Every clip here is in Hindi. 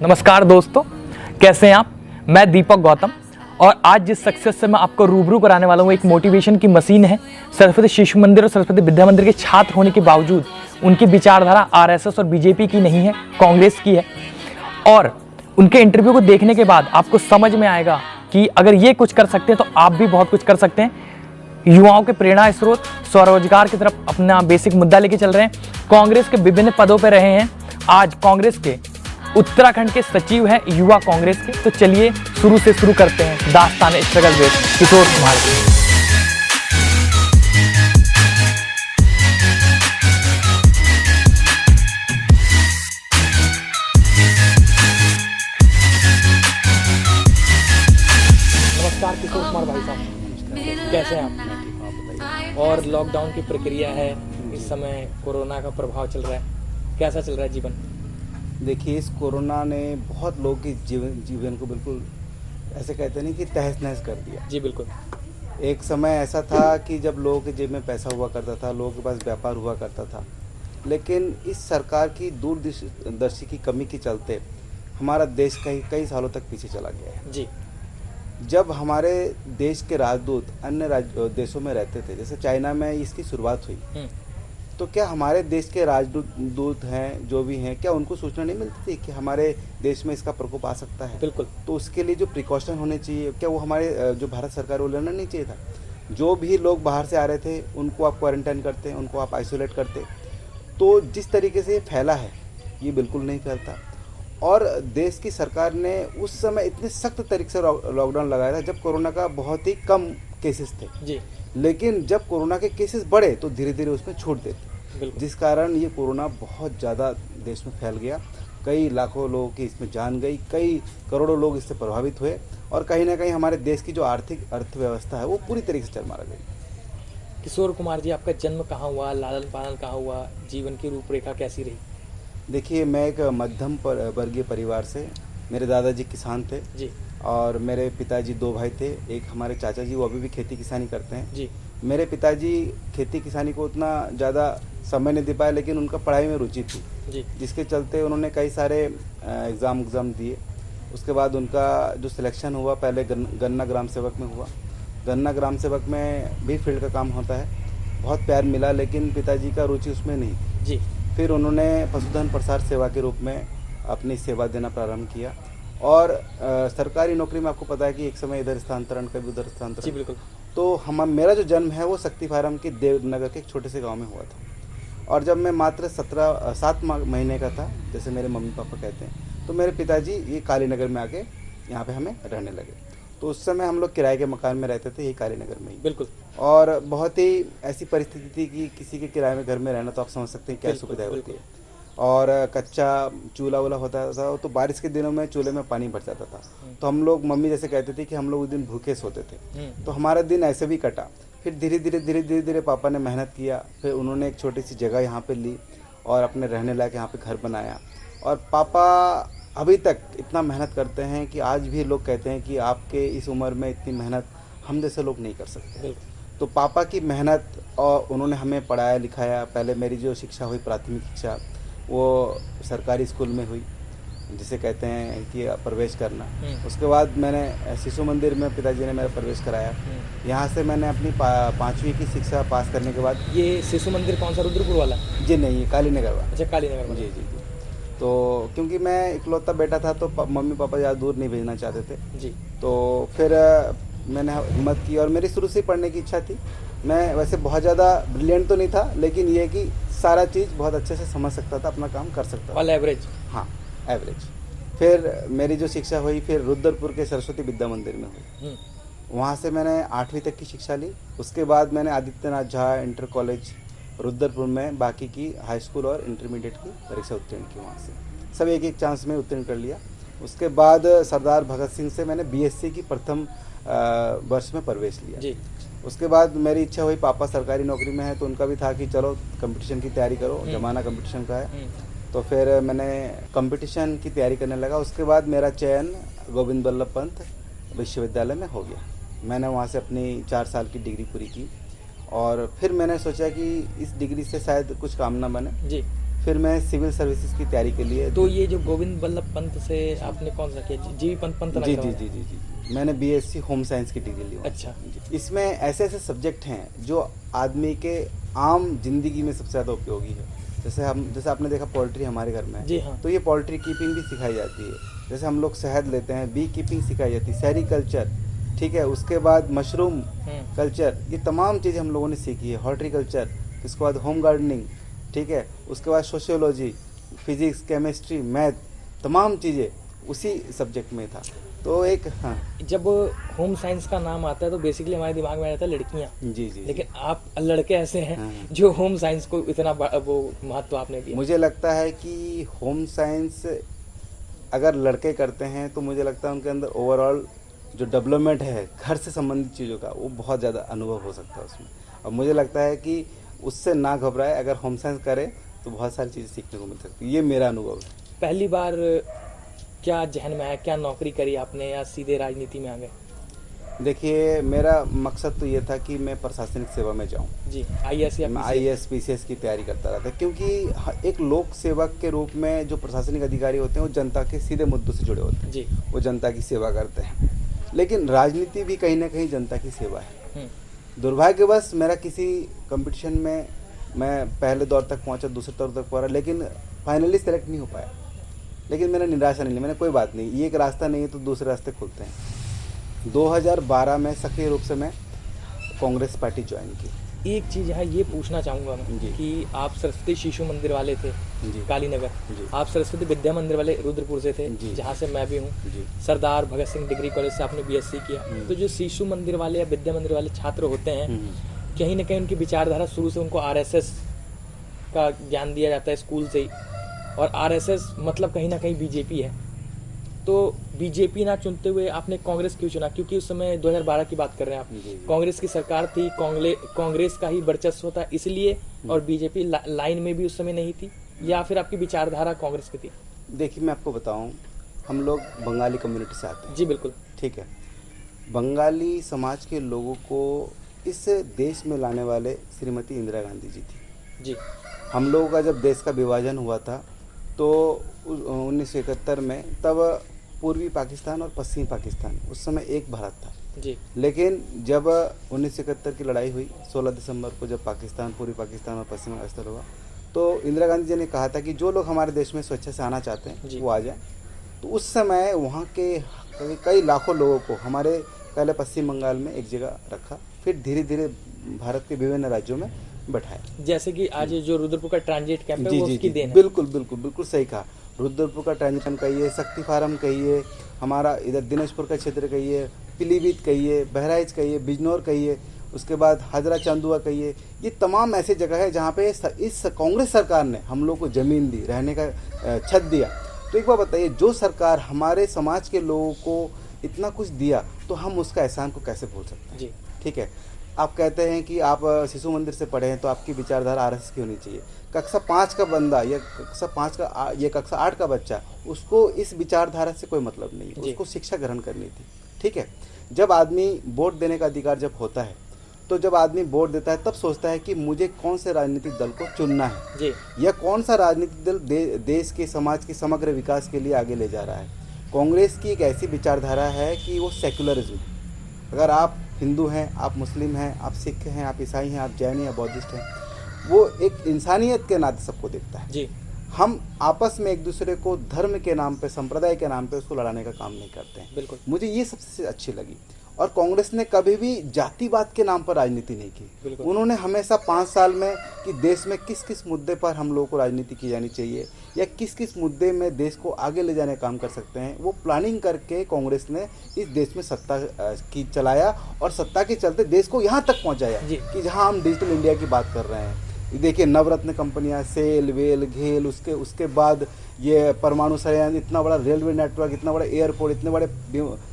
नमस्कार दोस्तों, कैसे हैं आप। मैं दीपक गौतम और आज जिस सक्सेस से मैं आपको रूबरू कराने वाला हूँ एक मोटिवेशन की मशीन है। सरस्वती शिशु मंदिर और सरस्वती विद्या मंदिर के छात्र होने के बावजूद उनकी विचारधारा आरएसएस और बीजेपी की नहीं है, कांग्रेस की है। और उनके इंटरव्यू को देखने के बाद आपको समझ में आएगा कि अगर ये कुछ कर सकते हैं तो आप भी बहुत कुछ कर सकते हैं। युवाओं के प्रेरणा स्रोत स्वरोजगार की तरफ अपना बेसिक मुद्दा लेके चल रहे हैं। कांग्रेस के विभिन्न पदों पर रहे हैं। आज कांग्रेस के उत्तराखंड के सचिव हैं युवा कांग्रेस के। तो चलिए शुरू से शुरू करते हैं दास्तान स्ट्रगल विद किशोर कुमार जी। नमस्कार किशोर कुमार भाई साहब, कैसे हैं आप। और लॉकडाउन की प्रक्रिया है, इस समय कोरोना का प्रभाव चल रहा है, कैसा चल रहा है जीवन। देखिए, इस कोरोना ने बहुत लोगों की जीवन को बिल्कुल ऐसे कहते नहीं कि तहस नहस कर दिया। जी बिल्कुल। एक समय ऐसा था कि जब लोगों के जेब में पैसा हुआ करता था, लोगों के पास व्यापार हुआ करता था, लेकिन इस सरकार की दूरदर्शी की कमी के चलते हमारा देश कई सालों तक पीछे चला गया है। जी। जब हमारे देश के राजदूत अन्य देशों में रहते थे, जैसे चाइना में इसकी शुरुआत हुई, तो क्या हमारे देश के राजदूत हैं जो भी हैं, क्या उनको सूचना नहीं मिलती थी कि हमारे देश में इसका प्रकोप आ सकता है। बिल्कुल। तो उसके लिए जो प्रिकॉशन होने चाहिए, क्या वो हमारे जो भारत सरकार वो लेना नहीं चाहिए था। जो भी लोग बाहर से आ रहे थे उनको आप क्वारंटाइन करते, उनको आप आइसोलेट करते। तो जिस तरीके से ये फैला है ये बिल्कुल नहीं करता। और देश की सरकार ने उस समय इतने सख्त तरीके से लॉकडाउन लगाया था जब कोरोना का बहुत ही कम केसेस थे। जी। लेकिन जब कोरोना के केसेस बढ़े तो धीरे धीरे उसमें छूट देते, जिस कारण ये कोरोना बहुत ज़्यादा देश में फैल गया। कई लाखों लोगों की इसमें जान गई, कई करोड़ों लोग इससे प्रभावित हुए और कहीं ना कहीं हमारे देश की जो आर्थिक अर्थव्यवस्था है वो पूरी तरीके से चरमरा गई। किशोर कुमार जी, आपका जन्म कहाँ हुआ, लालन पालन कहाँ हुआ, जीवन की रूपरेखा कैसी रही। देखिए, मैं एक मध्यम वर्गीय परिवार से, मेरे दादाजी किसान थे जी। और मेरे पिताजी दो भाई थे। एक हमारे चाचा जी, वो अभी भी खेती किसानी करते हैं। जी। मेरे पिताजी खेती किसानी को उतना ज़्यादा समय नहीं दे पाए, लेकिन उनका पढ़ाई में रुचि थी। जी। जिसके चलते उन्होंने कई सारे एग्ज़ाम दिए। उसके बाद उनका जो सिलेक्शन हुआ, पहले गन्ना ग्राम सेवक में हुआ। गन्ना ग्राम सेवक में भी फील्ड का काम होता है, बहुत प्यार मिला, लेकिन पिताजी का रुचि उसमें नहीं थी। जी। फिर उन्होंने पशुधन प्रसार सेवा के रूप में अपनी सेवा देना प्रारंभ किया। और सरकारी नौकरी में आपको पता है कि एक समय इधर स्थानांतरण, कभी उधर स्थानांतरण। जी बिल्कुल। तो मेरा जो जन्म है वो शक्ति फार्म के देवनगर के एक छोटे से गांव में हुआ था। और जब मैं मात्र 7 महीने का था, जैसे मेरे मम्मी पापा कहते हैं, तो मेरे पिताजी ये कालीनगर में आके यहाँ पे हमें रहने लगे। तो उस समय हम लोग किराए के मकान में रहते थे, यही कालीनगर में ही। बिल्कुल। और बहुत ही ऐसी परिस्थिति थी कि किसी के किराए में घर में रहना, तो आप समझ सकते हैं क्या सुविधाएं होती है। और कच्चा चूल्हा वूल्हा होता था, तो बारिश के दिनों में चूल्हे में पानी भर जाता था। तो हम लोग, मम्मी जैसे कहते थे कि हम लोग उस दिन भूखे सोते थे। तो हमारा दिन ऐसे भी कटा। फिर धीरे धीरे पापा ने मेहनत किया। फिर उन्होंने एक छोटी सी जगह यहाँ पे ली और अपने रहने लायक यहाँ पे घर बनाया। और पापा अभी तक इतना मेहनत करते हैं कि आज भी लोग कहते हैं कि आपके इस उम्र में इतनी मेहनत हम जैसे लोग नहीं कर सकते। तो पापा की मेहनत, और उन्होंने हमें पढ़ाया लिखाया। पहले मेरी जो शिक्षा हुई, प्राथमिक शिक्षा, वो सरकारी स्कूल में हुई, जिसे कहते हैं कि प्रवेश करना। उसके बाद मैंने शिशु मंदिर में पिताजी ने मेरा प्रवेश कराया। यहाँ से मैंने अपनी 5वीं की शिक्षा पास करने के बाद। ये शिशु मंदिर कौन सा, रुद्रपुर वाला? जी नहीं, ये कालीनगर वाला। अच्छा, कालीनगर वाला। जी। तो क्योंकि मैं इकलौता बेटा था तो मम्मी पापा ज़्यादा दूर नहीं भेजना चाहते थे। जी। तो फिर मैंने हिम्मत की और मेरी शुरू से पढ़ने की इच्छा थी। मैं वैसे बहुत ज़्यादा ब्रिलियंट तो नहीं था, लेकिन ये कि सारा चीज़ बहुत अच्छे से समझ सकता था, अपना काम कर सकता था। All average. हाँ, एवरेज। फिर मेरी जो शिक्षा हुई फिर रुद्रपुर के सरस्वती विद्या मंदिर में हुई। वहाँ से मैंने 8वीं तक की शिक्षा ली। उसके बाद मैंने आदित्यनाथ झा इंटर कॉलेज रुद्रपुर में बाकी की हाई स्कूल और इंटरमीडिएट की परीक्षा उत्तीर्ण की। वहाँ से सब एक चांस में उत्तीर्ण कर लिया। उसके बाद सरदार भगत सिंह से मैंने बीएससी की प्रथम वर्ष में प्रवेश लिया। जी। उसके बाद मेरी इच्छा हुई, पापा सरकारी नौकरी में है तो उनका भी था कि चलो कंपटीशन की तैयारी करो, जमाना कंपटीशन का है। तो फिर मैंने कंपटीशन की तैयारी करने लगा। उसके बाद मेरा चयन गोविंद बल्लभ पंत विश्वविद्यालय में हो गया। मैंने वहाँ से अपनी 4 साल की डिग्री पूरी की और फिर मैंने सोचा कि इस डिग्री से शायद कुछ काम ना बने। जी। फिर मैं सिविल सर्विसेज की तैयारी के लिए तो ये जो गोविंद बल्लभ पंत से आपने कौन सा किया, जीवी पंत जी जी जी जी जी मैंने बीएससी होम साइंस की डिग्री ली। अच्छा। इसमें ऐसे ऐसे सब्जेक्ट हैं जो आदमी के आम जिंदगी में सबसे ज़्यादा उपयोगी है। जैसे आपने देखा पोल्ट्री हमारे घर में है। जी हाँ। तो ये पोल्ट्री कीपिंग भी सिखाई जाती है। जैसे हम लोग शहद लेते हैं, बी कीपिंग सिखाई जाती है, सेरीकल्चर, ठीक है, उसके बाद मशरूम कल्चर, ये तमाम चीज़ें हम लोगों ने सीखी है। हॉर्टिकल्चर, इसके बाद होम गार्डनिंग, ठीक है, उसके बाद सोशियोलॉजी, फिजिक्स, केमिस्ट्री, मैथ, तमाम चीज़ें उसी सब्जेक्ट में था। तो एक हाँ जब होम साइंस का नाम आता है तो बेसिकली हमारे दिमाग में आता है लड़कियां। जी जी लेकिन आप लड़के ऐसे हैं हाँ। जो होम साइंस को इतना वो महत्व आपने दिया। मुझे लगता है कि होम साइंस अगर लड़के करते हैं तो मुझे लगता है उनके अंदर ओवरऑल जो डेवलपमेंट है घर से संबंधित चीज़ों का, वो बहुत ज़्यादा अनुभव हो सकता है उसमें। और मुझे लगता है कि उससे ना घबराए, अगर होम साइंस करे तो बहुत सारी चीज़ें सीखने को मिल सकती है। ये मेरा अनुभव है। पहली बार क्या जहन में आया, क्या नौकरी करी आपने या सीधे राजनीति में आ गए? देखिए, मेरा मकसद तो ये था कि मैं प्रशासनिक सेवा में जाऊं। जी, आईएएस या मैं आईएएस पीसीएस की तैयारी करता रहता, क्योंकि एक लोक सेवक के रूप में जो प्रशासनिक अधिकारी होते हैं वो जनता के सीधे मुद्दों से जुड़े होते हैं जी। वो जनता की सेवा करते हैं। लेकिन राजनीति भी कहीं ना कहीं जनता की सेवा है। दुर्भाग्यवश मेरा किसी कंपटीशन में मैं पहले दौर तक पहुंचा, दूसरे दौर तक पहुंचा, लेकिन फाइनली सेलेक्ट नहीं हो पाया। लेकिन मैंने निराशा नहीं ली, मैंने कोई बात नहीं, ये एक रास्ता नहीं है तो दूसरे रास्ते खुलते हैं। 2012 में सक्रिय रूप से मैं कांग्रेस पार्टी ज्वाइन की। एक चीज़ यहाँ ये पूछना चाहूँगा मैं जी। कि आप सरस्वती शिशु मंदिर वाले थे जी। कालीनगर, जी। आप सरस्वती विद्या मंदिर वाले रुद्रपुर से थे, जी। जहाँ से मैं भी हूँ। जी। सरदार भगत सिंह डिग्री कॉलेज से आपने बीएससी किया। तो जो शिशु मंदिर वाले या विद्या मंदिर वाले छात्र होते हैं, कहीं ना कहीं उनकी विचारधारा शुरू से उनको आरएसएस का ज्ञान दिया जाता है स्कूल से ही, और आरएसएस मतलब कहीं ना कहीं बीजेपी है। तो बीजेपी ना चुनते हुए आपने कांग्रेस क्यों चुना? क्योंकि उस समय 2012 की बात कर रहे हैं आप, कांग्रेस की सरकार थी, कांग्रेस का ही वर्चस्व था इसलिए, और बीजेपी लाइन में भी उस समय नहीं थी, या फिर आपकी विचारधारा कांग्रेस की थी? देखिए, मैं आपको बताऊं, हम लोग बंगाली कम्युनिटी से आते हैं। जी बिल्कुल। ठीक है, बंगाली समाज के लोगों को इस देश में लाने वाले श्रीमती इंदिरा गांधी जी थी। जी। हम लोगों का जब देश का विभाजन हुआ था तो 1971 में, तब पूर्वी पाकिस्तान और पश्चिमी पाकिस्तान, उस समय एक भारत था। जी। लेकिन जब 1971 की लड़ाई हुई 16 दिसंबर को, जब पाकिस्तान, पूर्वी पाकिस्तान और पश्चिमी पाकिस्तान हुआ, तो इंदिरा गांधी जी ने कहा था कि जो लोग हमारे देश में स्वेच्छा से आना चाहते हैं वो आ जाएं। तो उस समय वहाँ के कई लाखों लोगों को हमारे पहले पश्चिम बंगाल में एक जगह रखा, फिर धीरे धीरे भारत के विभिन्न राज्यों में बैठाया। जैसे कि आज जो रुद्रपुर का ट्रांजिट कैंप है वो उसकी देन है। बिल्कुल बिल्कुल बिल्कुल सही कहा। रुद्रपुर का ट्रांजिट कैंप कहिए, शक्ति फार्म कहिए, हमारा इधर दिनाजपुर का क्षेत्र कहिए, पीलीभीत कहिए, बहराइच कहिए, बिजनौर कहिए, उसके बाद हजरा चांदुआ कहिए, ये तमाम ऐसी जगह है जहाँ पे इस कांग्रेस सरकार ने हम लोग को ज़मीन दी, रहने का छत दिया। तो एक बार बताइए, जो सरकार हमारे समाज के लोगों को इतना कुछ दिया तो हम उसका एहसान को कैसे भूल सकते हैं? जी। ठीक है, आप कहते हैं कि आप शिशु मंदिर से पढ़े हैं तो आपकी विचारधारा आरएसएस की होनी चाहिए। कक्षा 5 का बंदा या कक्षा 5 का या कक्षा 8 का बच्चा, उसको इस विचारधारा से कोई मतलब नहीं है, उसको शिक्षा ग्रहण करनी थी। ठीक है, जब आदमी वोट देने का अधिकार जब होता है, तो जब आदमी वोट देता है तब सोचता है कि मुझे कौन से राजनीतिक दल को चुनना है जी। या कौन सा राजनीतिक दल देश के समाज के समग्र विकास के लिए आगे ले जा रहा है। कांग्रेस की एक ऐसी विचारधारा है कि वो सेकुलरिज्म, अगर आप हिंदू हैं, आप मुस्लिम हैं, आप सिख हैं, आप ईसाई हैं, आप जैन या बौद्धिस्ट हैं, वो एक इंसानियत के नाते सबको देखता है। जी। हम आपस में एक दूसरे को धर्म के नाम पे, संप्रदाय के नाम पे उसको लड़ाने का काम नहीं करते हैं। बिल्कुल। मुझे ये सबसे अच्छी लगी। और कांग्रेस ने कभी भी जातिवाद के नाम पर राजनीति नहीं की। उन्होंने हमेशा 5 साल में कि देश में किस किस मुद्दे पर हम लोगों को राजनीति की जानी चाहिए या किस किस मुद्दे में देश को आगे ले जाने का काम कर सकते हैं, वो प्लानिंग करके कांग्रेस ने इस देश में सत्ता की चलाया और सत्ता के चलते देश को यहाँ तक पहुँचाया कि जहाँ हम डिजिटल इंडिया की बात कर रहे हैं। देखिए, नवरत्न कंपनियां, सेल, वेल, घेल, उसके बाद ये परमाणु संयंत्र, इतना बड़ा रेलवे नेटवर्क, इतना बड़ा एयरपोर्ट, इतने बड़े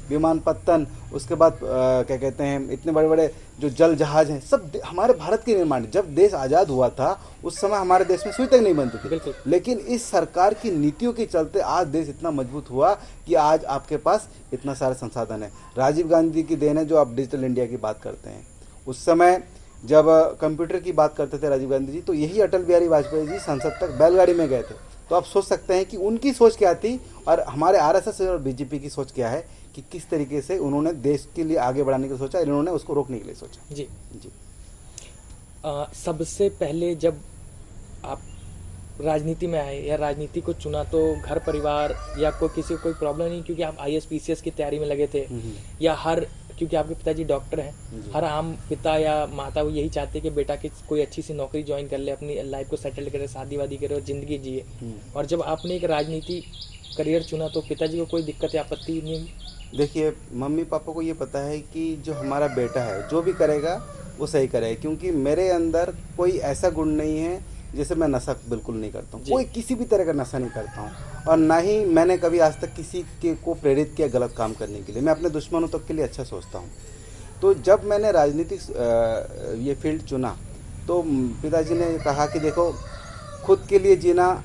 विमानपत्तन, उसके बाद क्या कहते हैं, इतने बड़े बड़े जो जल जहाज हैं, सब हमारे भारत के निर्माण। जब देश आज़ाद हुआ था उस समय हमारे देश में सुई तक नहीं बनती थी, लेकिन इस सरकार की नीतियों के चलते आज देश इतना मजबूत हुआ कि आज आपके पास इतना सारे संसाधन है। राजीव गांधी की देन है जो आप डिजिटल इंडिया की बात करते हैं। उस समय जब कंप्यूटर की बात करते थे राजीव गांधी जी, तो यही अटल बिहारी वाजपेयी जी संसद तक बैलगाड़ी में गए थे। तो आप सोच सकते हैं कि उनकी सोच क्या थी और हमारे आरएसएस और बीजेपी की सोच क्या है कि किस तरीके से उन्होंने देश के लिए आगे बढ़ाने की सोचा, इन्होंने उसको रोकने के लिए सोचा। जी जी सबसे पहले जब आप राजनीति में आए या राजनीति को चुना तो घर परिवार या कोई किसी को कोई प्रॉब्लम नहीं, क्योंकि आप आईएएस पीसीएस की तैयारी में लगे थे, या हर क्योंकि आपके पिताजी डॉक्टर हैं, हर आम पिता या माता वो यही चाहते हैं कि बेटा की कोई अच्छी सी नौकरी ज्वाइन कर ले, अपनी लाइफ को सेटल करे, शादी वादी करे और ज़िंदगी जिए। और जब आपने एक राजनीति करियर चुना तो पिताजी को कोई दिक्कत या आपत्ति नहीं हुई? देखिए, मम्मी पापा को ये पता है कि जो हमारा बेटा है जो भी करेगा वो सही करेगा, क्योंकि मेरे अंदर कोई ऐसा गुण नहीं है जैसे मैं नशा बिल्कुल नहीं करता हूँ, कोई किसी भी तरह का नशा नहीं करता हूँ, और ना ही मैंने कभी आज तक किसी के को प्रेरित किया गलत काम करने के लिए। मैं अपने दुश्मनों तक के लिए अच्छा सोचता हूँ। तो जब मैंने राजनीतिक ये फील्ड चुना तो पिताजी ने कहा कि देखो, खुद के लिए जीना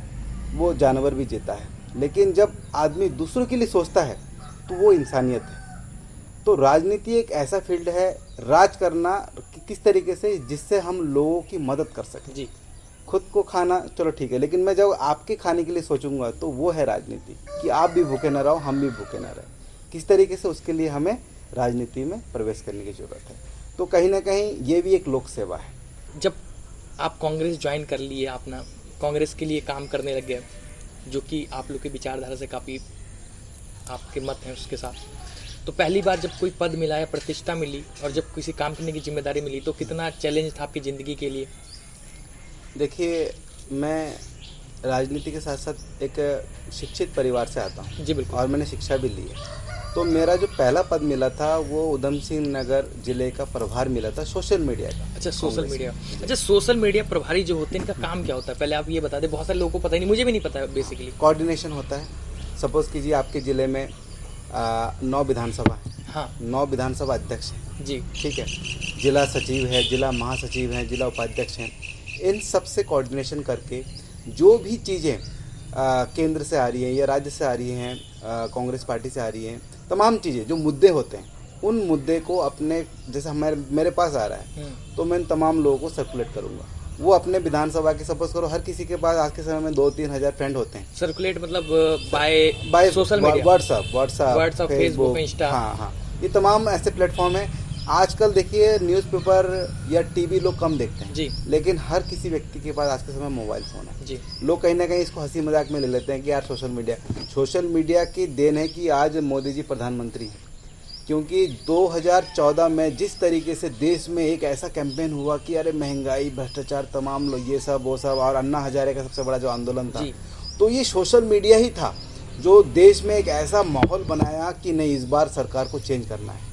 वो जानवर भी जीता है, लेकिन जब आदमी दूसरों के लिए सोचता है तो वो इंसानियत है। तो राजनीति एक ऐसा फील्ड है, राज करना किस तरीके से जिससे हम लोगों की मदद कर सकें। जी, खुद को खाना चलो ठीक है, लेकिन मैं जब आपके खाने के लिए सोचूंगा तो वो है राजनीति, कि आप भी भूखे न रहो, हम भी भूखे न रहे। किस तरीके से, उसके लिए हमें राजनीति में प्रवेश करने की ज़रूरत है। तो कहीं ना कहीं ये भी एक लोक सेवा है। जब आप कांग्रेस ज्वाइन कर लिए, अपना कांग्रेस के लिए काम करने लग गए, जो कि आप लोग की विचारधारा से काफ़ी आपके मत हैं उसके साथ, तो पहली बार जब कोई पद मिला या प्रतिष्ठा मिली और जब किसी काम करने की जिम्मेदारी मिली तो कितना चैलेंज था आपकी ज़िंदगी के लिए? देखिए, मैं राजनीति के साथ साथ एक शिक्षित परिवार से आता हूँ। जी बिल्कुल। और मैंने शिक्षा भी ली है। तो मेरा जो पहला पद मिला था वो उधम सिंह नगर जिले का प्रभार मिला था सोशल मीडिया का। अच्छा, सोशल मीडिया। अच्छा, सोशल मीडिया प्रभारी जो होते हैं इनका काम क्या होता है, पहले आप ये बता दें, बहुत सारे लोगों को पता ही नहीं, मुझे भी नहीं पता बेसिकली। कोऑर्डिनेशन होता है। सपोज कीजिए आपके ज़िले में 9 विधानसभा है। हाँ 9 विधानसभा अध्यक्ष हैं, जी, ठीक है। जिला सचिव है, जिला महासचिव हैं, जिला उपाध्यक्ष हैं। इन सब से कोऑर्डिनेशन करके जो भी चीज़ें केंद्र से आ रही हैं या राज्य से आ रही हैं, कांग्रेस पार्टी से आ रही हैं, तमाम चीज़ें जो मुद्दे होते हैं, उन मुद्दे को अपने, जैसे मेरे पास आ रहा है तो मैं तमाम लोगों को सर्कुलेट करूँगा। वो अपने विधानसभा के, सपोज करो हर किसी के पास आज के समय में 2-3 हज़ार फ्रेंड होते हैं। सर्कुलेट मतलब by social media, WhatsApp, Facebook, Insta. हाँ, ये तमाम ऐसे प्लेटफॉर्म हैं। आजकल देखिए न्यूज़पेपर या टीवी लोग कम देखते हैं जी, लेकिन हर किसी व्यक्ति के पास आज के समय मोबाइल फ़ोन है जी। लोग कहीं ना कहीं इसको हंसी मजाक में ले लेते हैं कि यार सोशल मीडिया की देन है कि आज मोदी जी प्रधानमंत्री हैं। क्योंकि 2014 में जिस तरीके से देश में एक ऐसा कैंपेन हुआ कि अरे महंगाई, भ्रष्टाचार, तमाम लोग ये सब वो सब, और अन्ना हजारे का सबसे बड़ा जो आंदोलन था, तो ये सोशल मीडिया ही था जो देश में एक ऐसा माहौल बनाया कि नहीं, इस बार सरकार को चेंज करना है।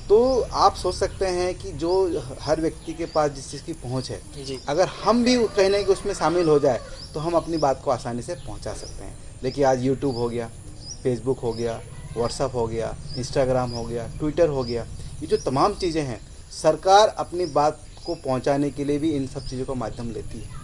तो आप सोच सकते हैं कि जो हर व्यक्ति के पास जिस चीज़ की पहुंच है, अगर हम भी कहीं ना कहीं उसमें शामिल हो जाए तो हम अपनी बात को आसानी से पहुंचा सकते हैं। देखिए, आज यूट्यूब हो गया, फेसबुक हो गया, व्हाट्सएप हो गया, इंस्टाग्राम हो गया, ट्विटर हो गया, ये जो तमाम चीज़ें हैं, सरकार अपनी बात को पहुंचाने के लिए भी इन सब चीज़ों का माध्यम लेती है।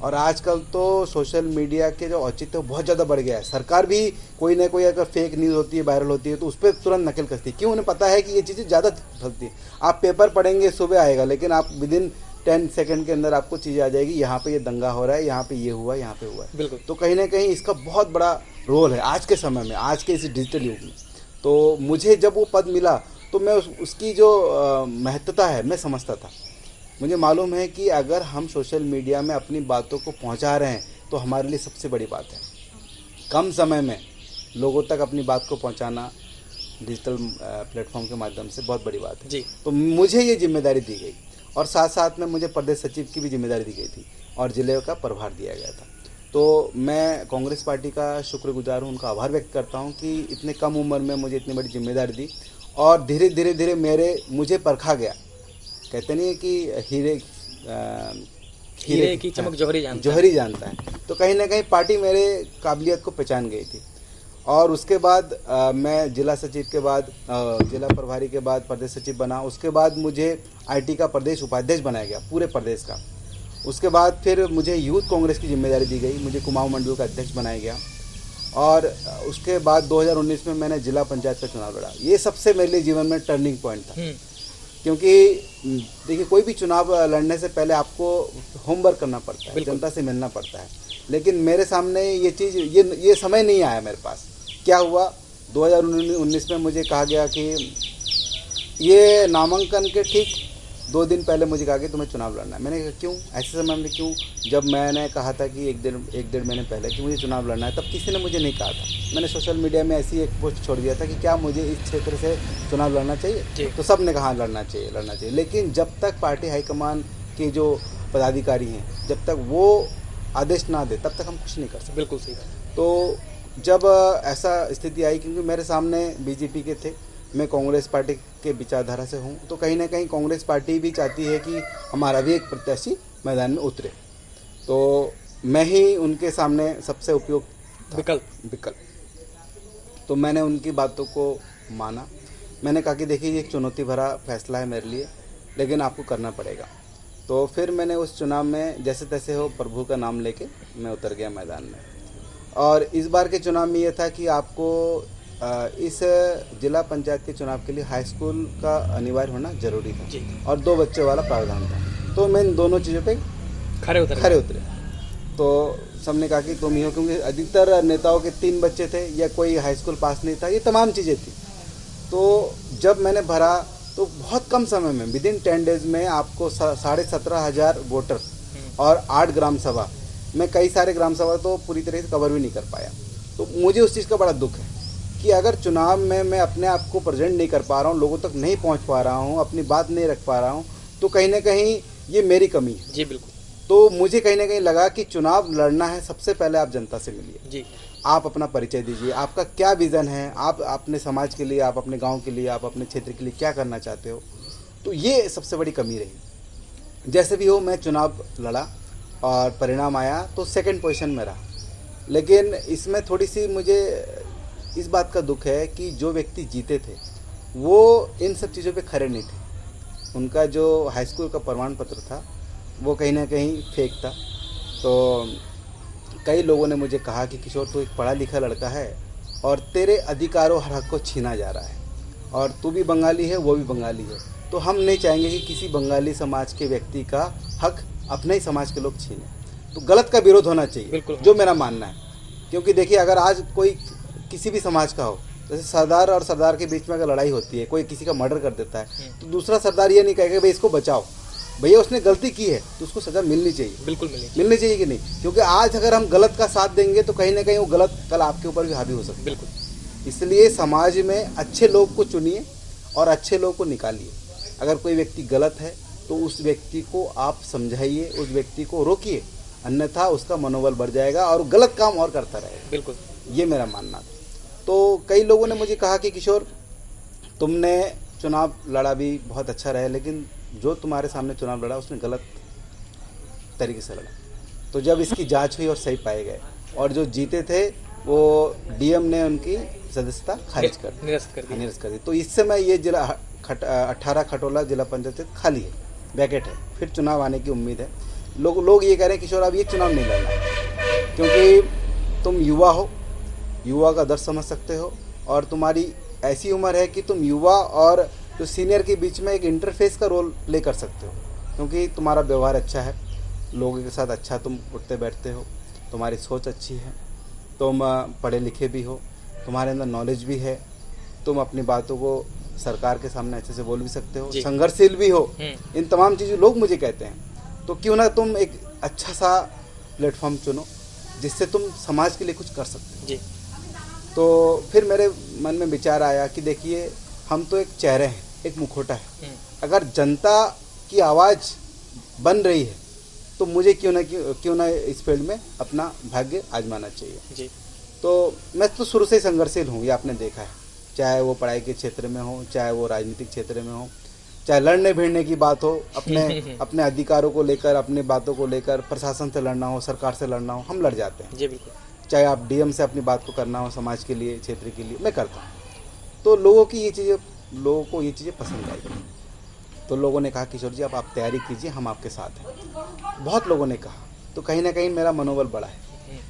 और आजकल तो सोशल मीडिया के जो औचित्य है बहुत ज़्यादा बढ़ गया है। सरकार भी कोई ना कोई अगर फेक न्यूज़ होती है, वायरल होती है, तो उस पर तुरंत नकल करती है। क्यों? उन्हें पता है कि ये चीज़ें ज़्यादा फैलती है। आप पेपर पढ़ेंगे, सुबह आएगा, लेकिन आप विदिन 10 सेकंड के अंदर आपको चीज़ें आ जाएगी, यहाँ पे ये दंगा हो रहा है, यहाँ पे ये हुआ, यहाँ पे हुआ है। बिल्कुल। तो कहीं ना कहीं इसका बहुत बड़ा रोल है आज के समय में, आज के इस डिजिटल युग में। तो मुझे जब वो पद मिला तो मैं उसकी जो महत्वता है मैं समझता था। मुझे मालूम है कि अगर हम सोशल मीडिया में अपनी बातों को पहुंचा रहे हैं तो हमारे लिए सबसे बड़ी बात है। कम समय में लोगों तक अपनी बात को पहुंचाना डिजिटल प्लेटफॉर्म के माध्यम से बहुत बड़ी बात है जी। तो मुझे ये जिम्मेदारी दी गई और साथ साथ में मुझे प्रदेश सचिव की भी जिम्मेदारी दी गई थी और ज़िले का प्रभार दिया गया था। तो मैं कांग्रेस पार्टी का शुक्रगुजार हूँ, उनका आभार व्यक्त करता हूँ कि इतने कम उम्र में मुझे इतनी बड़ी जिम्मेदारी दी और धीरे धीरे मुझे परखा गया। कहते नहीं है कि हीरे की चमक जौहरी जानता है। तो कहीं ना कहीं पार्टी मेरे काबिलियत को पहचान गई थी और उसके बाद मैं जिला सचिव के बाद जिला प्रभारी के बाद प्रदेश सचिव बना। उसके बाद मुझे आईटी का प्रदेश उपाध्यक्ष बनाया गया पूरे प्रदेश का। उसके बाद फिर मुझे यूथ कांग्रेस की जिम्मेदारी दी गई, मुझे कुमाऊं मंडल का अध्यक्ष बनाया गया और उसके बाद 2019 में मैंने जिला पंचायत का चुनाव लड़ा। ये सबसे मेरे लिए जीवन में टर्निंग पॉइंट था क्योंकि देखिए कोई भी चुनाव लड़ने से पहले आपको होमवर्क करना पड़ता है, जनता से मिलना पड़ता है। लेकिन मेरे सामने ये चीज़ ये समय नहीं आया मेरे पास। क्या हुआ 2019 में मुझे कहा गया कि ये नामांकन के ठीक 2 दिन पहले मुझे कहा कि तुम्हें चुनाव लड़ना है। मैंने कहा क्यों, ऐसे समय में क्यों? जब मैंने कहा था कि एक डेढ़ महीने पहले कि मुझे चुनाव लड़ना है, तब किसी ने मुझे नहीं कहा था। मैंने सोशल मीडिया में ऐसी एक पोस्ट छोड़ दिया था कि क्या मुझे इस क्षेत्र से चुनाव लड़ना चाहिए, तो सब ने कहा लड़ना चाहिए। लेकिन जब तक पार्टी हाईकमान के जो पदाधिकारी हैं, जब तक वो आदेश ना दे तब तक हम कुछ नहीं कर सकते। बिल्कुल सही। तो जब ऐसा स्थिति आई, क्योंकि मेरे सामने बीजेपी के थे, मैं कांग्रेस पार्टी के विचारधारा से हूँ, तो कहीं ना कहीं कांग्रेस पार्टी भी चाहती है कि हमारा भी एक प्रत्याशी मैदान में उतरे। तो मैं ही उनके सामने सबसे उपयुक्त विकल्प। तो मैंने उनकी बातों को माना। मैंने कहा कि देखिए ये एक चुनौती भरा फैसला है मेरे लिए, लेकिन आपको करना पड़ेगा। तो फिर मैंने उस चुनाव में जैसे तैसे हो प्रभु का नाम लेके मैं उतर गया मैदान में। और इस बार के चुनाव में ये था कि आपको इस जिला पंचायत के चुनाव के लिए हाई स्कूल का अनिवार्य होना जरूरी था और 2 बच्चों वाला प्रावधान था। तो मैं इन दोनों चीज़ों पे खरे उतरे। तो सबने कहा कि तुम ही हो, क्योंकि अधिकतर नेताओं के 3 बच्चे थे या कोई हाई स्कूल पास नहीं था, ये तमाम चीज़ें थी। तो जब मैंने भरा तो बहुत कम समय में विदिन 10 डेज में आपको 17,500 वोटर और 8 ग्राम सभा, मैं कई सारे ग्राम सभा तो पूरी तरह से कवर भी नहीं कर पाया। तो मुझे उस चीज़ का बड़ा दुख है कि अगर चुनाव में मैं अपने आप को प्रेजेंट नहीं कर पा रहा हूँ, लोगों तक नहीं पहुँच पा रहा हूँ, अपनी बात नहीं रख पा रहा हूँ, तो कहीं ना कहीं ये मेरी कमी है। जी बिल्कुल। तो मुझे कहीं ना कहीं लगा कि चुनाव लड़ना है, सबसे पहले आप जनता से मिलिए जी। आप अपना परिचय दीजिए, आपका क्या विज़न है, आप अपने समाज के लिए, आप अपने गांव के लिए, आप अपने क्षेत्र के लिए क्या करना चाहते हो। तो ये सबसे बड़ी कमी रही। जैसे भी हो मैं चुनाव लड़ा और परिणाम आया तो 2nd पोजीशन में रहा। लेकिन इसमें थोड़ी सी मुझे इस बात का दुख है कि जो व्यक्ति जीते थे वो इन सब चीज़ों पे खरे नहीं थे। उनका जो हाई स्कूल का प्रमाण पत्र था वो कहीं ना कहीं फेक था। तो कई लोगों ने मुझे कहा कि किशोर तू एक पढ़ा लिखा लड़का है और तेरे अधिकारों हर हक को छीना जा रहा है, और तू भी बंगाली है, वो भी बंगाली है, तो हम नहीं चाहेंगे कि किसी बंगाली समाज के व्यक्ति का हक अपने ही समाज के लोग छीने। तो गलत का विरोध होना चाहिए, जो मेरा मानना है। क्योंकि देखिए अगर आज कोई किसी भी समाज का हो, जैसे सरदार और सरदार के बीच में अगर लड़ाई होती है, कोई किसी का मर्डर कर देता है, तो दूसरा सरदार ये नहीं कहेगा भाई इसको बचाओ, भैया उसने गलती की है तो उसको सज़ा मिलनी चाहिए। बिल्कुल मिलनी चाहिए कि नहीं? क्योंकि आज अगर हम गलत का साथ देंगे तो कहीं ना कहीं वो गलत कल आपके ऊपर भी हावी हो सकता है। बिल्कुल। इसलिए समाज में अच्छे लोग को चुनिए और अच्छे लोग को निकालिए। अगर कोई व्यक्ति गलत है तो उस व्यक्ति को आप समझाइए, उस व्यक्ति को रोकिए, अन्यथा उसका मनोबल बढ़ जाएगा और गलत काम और करता रहेगा। बिल्कुल, ये मेरा मानना था। तो कई लोगों ने मुझे कहा कि किशोर तुमने चुनाव लड़ा भी बहुत अच्छा रहा, लेकिन जो तुम्हारे सामने चुनाव लड़ा उसने गलत तरीके से लड़ा। तो जब इसकी जांच हुई और सही पाए गए और जो जीते थे वो डीएम ने उनकी सदस्यता खारिज कर दी, निरस्त कर दी। तो इस समय ये जिला 18 खटोला जिला पंचायत खाली है, वैकेट है। फिर चुनाव आने की उम्मीद है। लोग ये कह रहे हैं किशोर अब ये चुनाव नहीं लड़ना, क्योंकि तुम युवा हो, युवा का दर्द समझ सकते हो, और तुम्हारी ऐसी उम्र है कि तुम युवा और जो सीनियर के बीच में एक इंटरफेस का रोल प्ले कर सकते हो, क्योंकि तुम्हारा व्यवहार अच्छा है, लोगों के साथ अच्छा तुम उठते बैठते हो, तुम्हारी सोच अच्छी है, तुम पढ़े लिखे भी हो, तुम्हारे अंदर नॉलेज भी है, तुम अपनी बातों को सरकार के सामने अच्छे से बोल भी सकते हो, संघर्षशील भी हो। इन तमाम चीज़ें लोग मुझे कहते हैं। तो क्यों ना तुम एक अच्छा सा प्लेटफॉर्म चुनो जिससे तुम समाज के लिए कुछ कर सकते हो। तो फिर मेरे मन में विचार आया कि देखिए हम तो एक चेहरे हैं, एक मुखौटा है। अगर जनता की आवाज़ बन रही है तो मुझे क्यों ना इस फील्ड में अपना भाग्य आजमाना चाहिए। तो मैं तो शुरू से ही संघर्षशील हूँ, ये आपने देखा है, चाहे वो पढ़ाई के क्षेत्र में हो, चाहे वो राजनीतिक क्षेत्र में हो, चाहे लड़ने भिड़ने की बात हो, अपने अधिकारों को लेकर, अपनी बातों को लेकर, प्रशासन से लड़ना हो, सरकार से लड़ना हो, हम लड़ जाते हैं। जी बिल्कुल। चाहे आप डीएम से अपनी बात को करना हो, समाज के लिए, क्षेत्र के लिए, मैं करता हूँ। तो लोगों को ये चीज़ें पसंद आई। तो लोगों ने कहा किशोर जी आप तैयारी कीजिए, हम आपके साथ हैं। बहुत लोगों ने कहा, तो कहीं ना कहीं मेरा मनोबल बढ़ा है,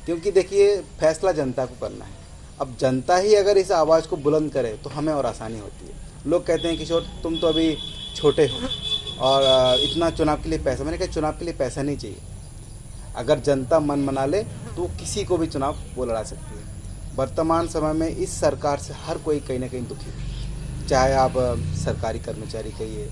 क्योंकि देखिए फैसला जनता को करना है। अब जनता ही अगर इस आवाज़ को बुलंद करे तो हमें और आसानी होती है। लोग कहते हैं किशोर तुम तो अभी छोटे हो और इतना चुनाव के लिए पैसा, मैंने कहा चुनाव के लिए पैसा नहीं चाहिए। अगर जनता मन बना ले तो किसी को भी चुनाव वो लड़ा सकती है। वर्तमान समय में इस सरकार से हर कोई कहीं ना कहीं दुखी है, चाहे आप सरकारी कर्मचारी कहिए,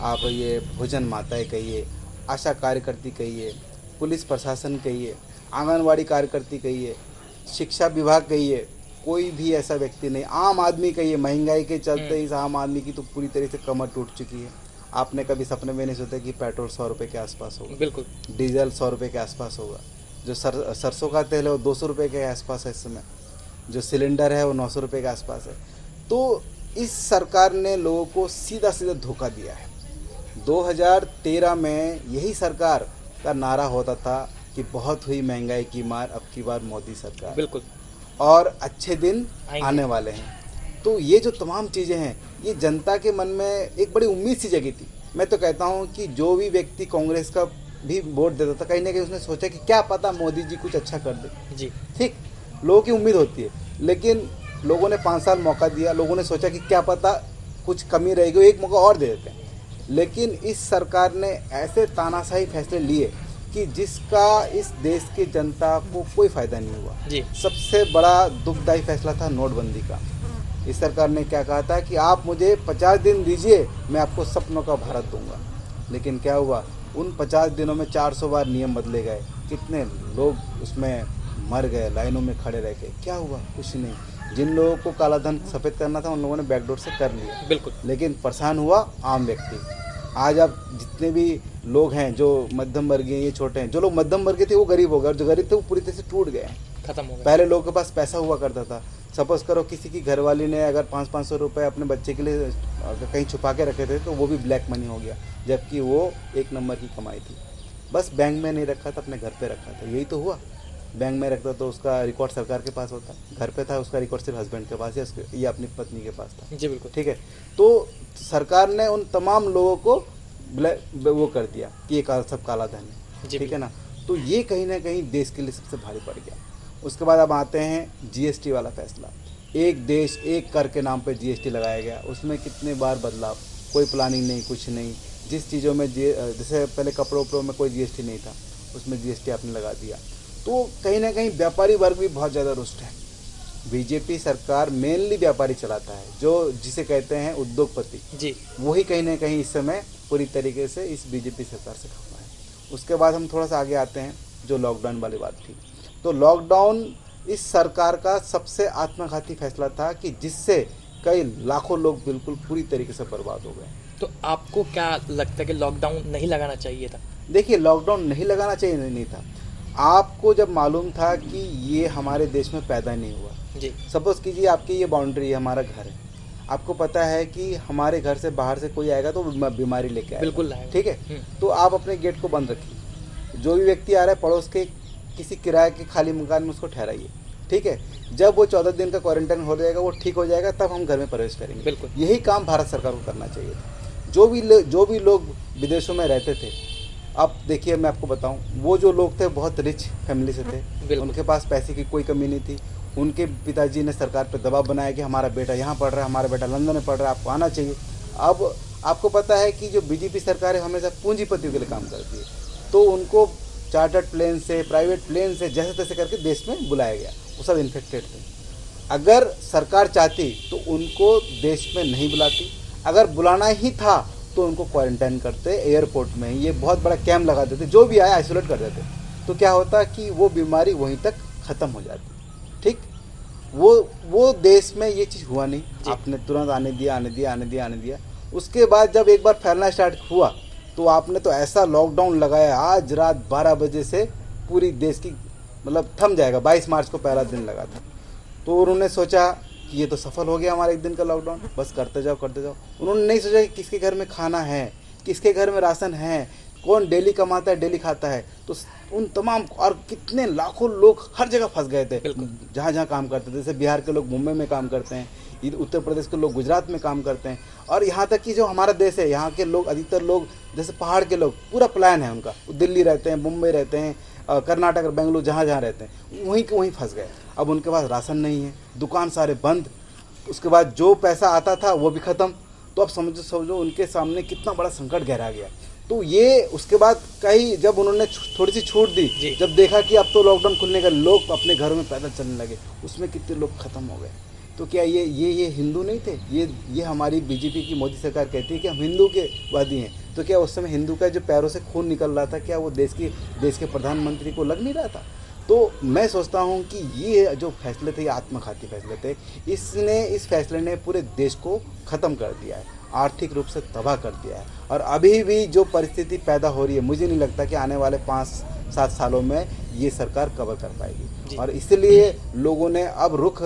आप ये भोजन माताएं कहिए, आशा कार्यकर्ती कहिए, पुलिस प्रशासन कहिए, आंगनवाड़ी कार्यकर्ती कहिए, शिक्षा विभाग कहिए, कोई भी ऐसा व्यक्ति नहीं, आम आदमी कहिए। महंगाई के चलते इस आम आदमी की तो पूरी तरह से कमर टूट चुकी है। आपने कभी सपने में नहीं सोचा कि पेट्रोल 100 रुपये के आसपास होगा, बिल्कुल, डीजल 100 रुपये के आसपास होगा, जो सरसों का तेल है वो 200 रुपये के आसपास है इस समय, जो सिलेंडर है वो 900 रुपये के आसपास है। तो इस सरकार ने लोगों को सीधा सीधा धोखा दिया है। 2013 में यही सरकार का नारा होता था कि बहुत हुई महंगाई की मार, अब की बार मोदी सरकार, बिल्कुल, और अच्छे दिन आने वाले हैं। तो ये जो तमाम चीज़ें हैं, ये जनता के मन में एक बड़ी उम्मीद सी जगी थी। मैं तो कहता हूँ कि जो भी व्यक्ति कांग्रेस का भी वोट देता था, कहीं ना कहीं उसने सोचा कि क्या पता मोदी जी कुछ अच्छा कर दे। जी, ठीक, लोगों की उम्मीद होती है, लेकिन लोगों ने 5 साल मौका दिया। लोगों ने सोचा कि क्या पता कुछ कमी रहेगी, एक मौका और दे देते हैं। लेकिन इस सरकार ने ऐसे तानाशाही फैसले लिए कि जिसका इस देश की जनता को कोई फ़ायदा नहीं हुआ। जी, सबसे बड़ा दुखदायी फैसला था नोटबंदी का। इस सरकार ने क्या कहा था कि आप मुझे 50 दिन दीजिए, मैं आपको सपनों का भारत दूंगा। लेकिन क्या हुआ, उन 50 दिनों में 400 बार नियम बदले गए, कितने लोग उसमें मर गए, लाइनों में खड़े रह गए। क्या हुआ, कुछ नहीं। जिन लोगों को काला धन सफ़ेद करना था उन लोगों ने बैकडोर से कर लिया, बिल्कुल, लेकिन परेशान हुआ आम व्यक्ति। आज आप जितने भी लोग हैं जो मध्यम वर्गीय, ये छोटे हैं, जो लोग मध्यम वर्गीय थे वो गरीब हो गए, और जो गरीब थे वो पूरी तरह से टूट गए, खत्म हो गया। पहले लोगों के पास पैसा हुआ करता था। सपोज करो किसी की घरवाली ने अगर 500-500 रुपये अपने बच्चे के लिए कहीं छुपा के रखे थे तो वो भी ब्लैक मनी हो गया, जबकि वो 1 नंबर की कमाई थी। बस बैंक में नहीं रखा था, अपने घर पे रखा था। यही तो हुआ। बैंक में रखता तो उसका रिकॉर्ड सरकार के पास होता, घर पे था उसका रिकॉर्ड सिर्फ हस्बैंड के पास या अपनी पत्नी के पास था। जी, बिल्कुल, ठीक है, तो सरकार ने उन तमाम लोगों को वो कर दिया कि ये सब काला धन है। जी, ठीक है ना। तो ये कहीं ना कहीं देश के लिए सबसे भारी पड़ गया। उसके बाद अब आते हैं जीएसटी वाला फैसला। एक देश एक कर के नाम पे जीएसटी लगाया गया, उसमें कितने बार बदलाव, कोई प्लानिंग नहीं, कुछ नहीं। जिस चीज़ों में जैसे पहले कपड़ों उपड़ों में कोई जीएसटी नहीं था, उसमें जीएसटी आपने लगा दिया। तो कहीं ना कहीं व्यापारी वर्ग भी बहुत ज़्यादा रुष्ट है। बीजेपी सरकार मेनली व्यापारी चलाता है, जो जिसे कहते हैं उद्योगपति जी, वही कहीं ना कहीं इस समय पूरी तरीके से इस बीजेपी सरकार से खफा है। उसके बाद हम थोड़ा सा आगे आते हैं, जो लॉकडाउन वाली बात थी। तो लॉकडाउन इस सरकार का सबसे आत्मघाती फैसला था कि जिससे कई लाखों लोग बिल्कुल पूरी तरीके से बर्बाद हो गए। तो आपको क्या लगता है कि लॉकडाउन नहीं लगाना चाहिए था? देखिए, लॉकडाउन नहीं लगाना चाहिए नहीं था। आपको जब मालूम था कि ये हमारे देश में पैदा नहीं हुआ, जी, सपोज कीजिए आपकी ये बाउंड्री है, हमारा घर है, आपको पता है कि हमारे घर से बाहर से कोई आएगा तो बीमारी लेके आएगा, बिल्कुल लाएगा। ठीक है। तो आप अपने गेट को बंद रखिए, जो भी व्यक्ति आ रहा है पड़ोस के किसी किराए के खाली मकान में उसको ठहराइए, ठीक है। जब वो 14 दिन का क्वारंटाइन हो जाएगा, वो ठीक हो जाएगा, तब हम घर में प्रवेश करेंगे। बिल्कुल, यही काम भारत सरकार को करना चाहिए था। जो भी लोग विदेशों में रहते थे, अब देखिए मैं आपको बताऊं, वो जो लोग थे बहुत रिच फैमिली से थे, उनके पास पैसे की कोई कमी नहीं थी। उनके पिताजी ने सरकार पर दबाव बनाया कि हमारा बेटा यहाँ पढ़ रहा है, हमारा बेटा लंदन में पढ़ रहा है, आपको आना चाहिए। अब आपको पता है कि जो बीजेपी सरकार है हमेशा पूंजीपतियों के लिए काम करती है, तो उनको चार्टर्ड प्लेन से, प्राइवेट प्लेन से, जैसे तैसे करके देश में बुलाया गया। वो सब इन्फेक्टेड थे। अगर सरकार चाहती तो उनको देश में नहीं बुलाती, अगर बुलाना ही था तो उनको क्वारंटाइन करते एयरपोर्ट में। ये बहुत बड़ा कैंप लगा देते, जो भी आया आइसोलेट कर देते, तो क्या होता कि वो बीमारी वहीं तक ख़त्म हो जाती। ठीक, वो देश में ये चीज़ हुआ नहीं। आपने तुरंत आने दिया। उसके बाद जब एक बार फैलना स्टार्ट हुआ तो आपने तो ऐसा लॉकडाउन लगाया, आज रात 12 बजे से पूरी देश की मतलब थम जाएगा। 22 मार्च को पहला दिन लगा था, तो उन्होंने सोचा कि ये तो सफल हो गया हमारा 1 दिन का लॉकडाउन, बस करते जाओ। उन्होंने नहीं सोचा कि किसके घर में खाना है, किसके घर में राशन है, कौन डेली कमाता है, डेली खाता है। तो उन तमाम, और कितने लाखों लोग हर जगह फंस गए थे, जहाँ जहाँ काम करते थे। जैसे बिहार के लोग मुंबई में काम करते हैं, उत्तर प्रदेश के लोग गुजरात में काम करते हैं, और यहाँ तक कि जो हमारा देश है, यहाँ के लोग, अधिकतर लोग, जैसे पहाड़ के लोग, पूरा प्लान है उनका, दिल्ली रहते हैं, मुंबई रहते हैं, कर्नाटक, बेंगलुरु, जहाँ जहाँ रहते हैं, वहीं के वहीं फंस गए। अब उनके पास राशन नहीं है, दुकान सारे बंद। उसके बाद जो पैसा आता था वो भी ख़त्म। तो अब समझो उनके सामने कितना बड़ा संकट गहरा गया। तो ये उसके बाद कहीं जब उन्होंने थोड़ी सी छूट दी, जब देखा कि अब तो लॉकडाउन खुलने का, लोग अपने घरों में पैदल चलने लगे, उसमें कितने लोग ख़त्म हो गए। तो क्या ये हिंदू नहीं थे? ये हमारी बीजेपी की मोदी सरकार कहती है कि हम हिंदू के वादी हैं। तो क्या उस समय हिंदू का जो पैरों से खून निकल रहा था, क्या वो देश के प्रधानमंत्री को लग नहीं रहा था? तो मैं सोचता हूँ कि ये जो फैसले थे, ये आत्मघाती फैसले थे। इस फैसले ने पूरे देश को ख़त्म कर दिया है, आर्थिक रूप से तबाह कर दिया है। और अभी भी जो परिस्थिति पैदा हो रही है, मुझे नहीं लगता कि आने वाले 5-7 सालों में ये सरकार कवर कर पाएगी। और इसलिए लोगों ने अब रुख